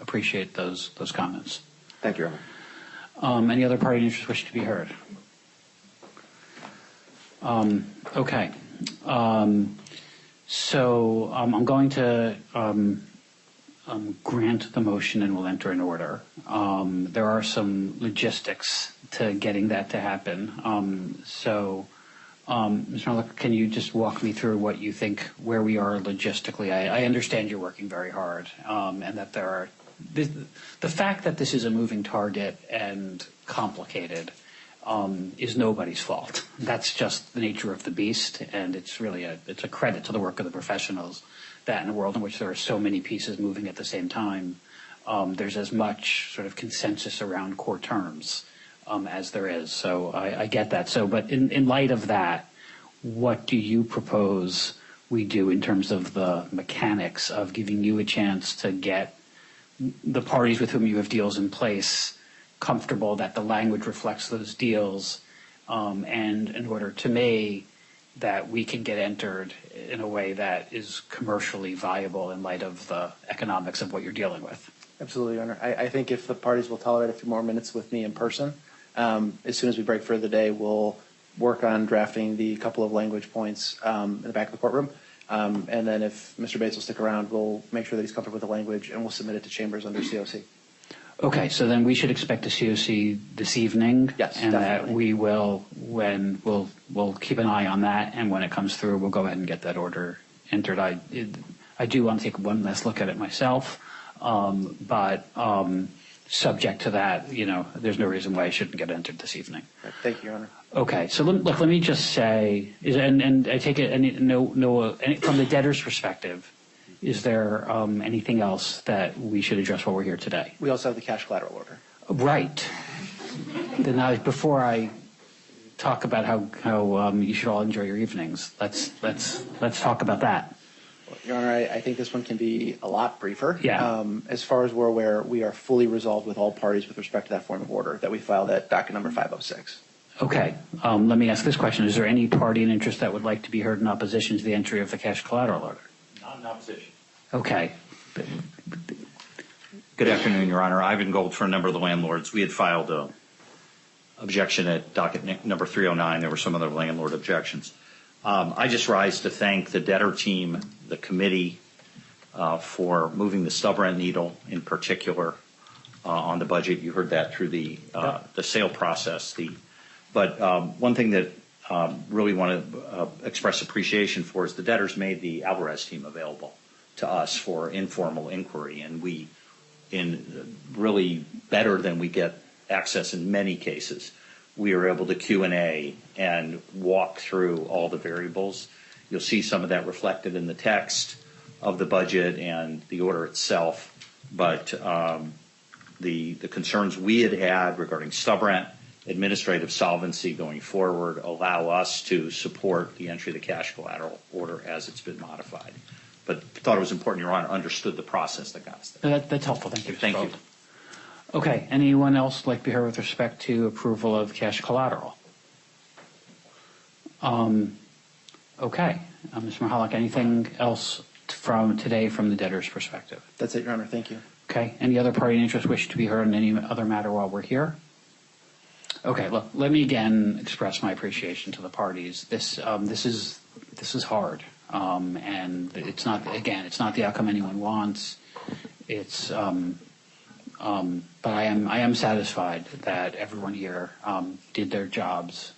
Speaker 10: appreciate those comments.
Speaker 14: Thank you, Your Honor.
Speaker 10: Any other party interests wish to be heard? Okay. So I'm going to grant the motion and we'll enter in order. There are some logistics to getting that to happen. Mr. Mullick, can you just walk me through what you think, where we are logistically? I understand you're working very hard, and that there are the fact that this is a moving target and complicated is nobody's fault. That's just the nature of the beast, and it's really it's a credit to the work of the professionals that in a world in which there are so many pieces moving at the same time, there's as much sort of consensus around core terms as there is. So I get that. So, but in light of that, what do you propose we do in terms of the mechanics of giving you a chance to get the parties with whom you have deals in place comfortable that the language reflects those deals, and in order to me that we can get entered in a way that is commercially viable in light of the economics of what you're dealing with?
Speaker 8: Absolutely, Your Honor. I think if the parties will tolerate a few more minutes with me in person, as soon as we break for the day, we'll work on drafting the couple of language points in the back of the courtroom. And then if Mr. Bates will stick around, we'll make sure that he's comfortable with the language, and we'll submit it to Chambers under COC.
Speaker 10: Okay, so then we should expect a COC this evening?
Speaker 8: Yes,
Speaker 10: and
Speaker 8: definitely.
Speaker 10: that we will, we'll keep an eye on that, and when it comes through, we'll go ahead and get that order entered. I do want to take one last look at it myself, but subject to that, there's no reason why it shouldn't get entered this evening.
Speaker 8: Thank you, Your Honor.
Speaker 10: Okay, so let me just say, and I take it, from the debtor's perspective, is there anything else that we should address while we're here today?
Speaker 8: We also have the cash collateral order.
Speaker 10: Right. Then before I talk about how you should all enjoy your evenings, let's talk about that.
Speaker 8: Your Honor, I think this one can be a lot briefer.
Speaker 10: Yeah.
Speaker 8: As far as we're aware, we are fully resolved with all parties with respect to that form of order that we filed at docket number 506.
Speaker 10: Okay. Let me ask this question. Is there any party in interest that would like to be heard in opposition to the entry of the cash collateral order?
Speaker 15: Not in opposition.
Speaker 10: Okay.
Speaker 15: Good afternoon, Your Honor. Ivan Gold for a number of the landlords. We had filed an objection at docket number 309. There were some other landlord objections. I just rise to thank the debtor team, the committee, for moving the stub rent needle in particular on the budget. You heard that through the sale process. But one thing that really want to express appreciation for is the debtors made the Alvarez team available to us for informal inquiry, and we, in really better than we get access in many cases, we are able to Q&A and walk through all the variables. You'll see some of that reflected in the text of the budget and the order itself, but the concerns we had regarding stub rent, administrative solvency going forward allow us to support the entry of the cash collateral order as it's been modified. But thought it was important Your Honor understood the process that got us there.
Speaker 10: That's helpful. Thank you.
Speaker 15: Thank you.
Speaker 10: Okay. Anyone else like to be heard with respect to approval of cash collateral? Okay. Mr. Mahalik, anything else from today from the debtor's perspective?
Speaker 8: That's it, Your Honor. Thank you.
Speaker 10: Okay. Any other party in interest wish to be heard on any other matter while we're here? Okay. Look, let me again express my appreciation to the parties. This is hard, and it's not the outcome anyone wants. But I am satisfied that everyone here did their jobs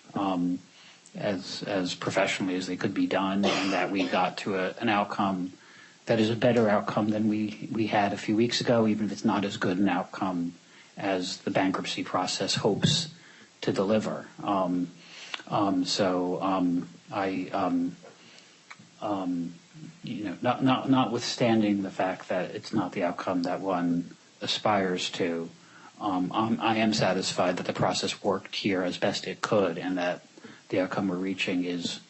Speaker 10: as professionally as they could be done, and that we got to an outcome that is a better outcome than we had a few weeks ago, even if it's not as good an outcome as the bankruptcy process hopes to deliver. Notwithstanding the fact that it's not the outcome that one aspires to, I am satisfied that the process worked here as best it could, and that the outcome we're reaching is,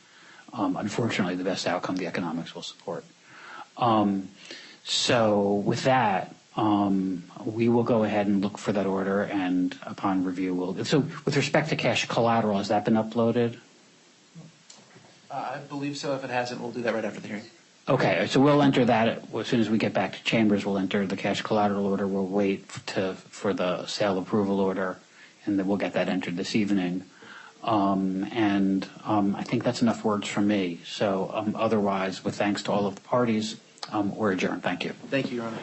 Speaker 10: unfortunately, the best outcome the economics will support. So with that, we will go ahead and look for that order, and upon review, so with respect to cash collateral, has that been uploaded?
Speaker 8: I believe so. If it hasn't, we'll do that right after the hearing.
Speaker 10: Okay, so we'll enter that as soon as we get back to Chambers. We'll enter the cash collateral order. We'll wait for the sale approval order, and then we'll get that entered this evening. I think that's enough words from me. So otherwise, with thanks to all of the parties, we're adjourned. Thank you.
Speaker 8: Thank you, Your Honor.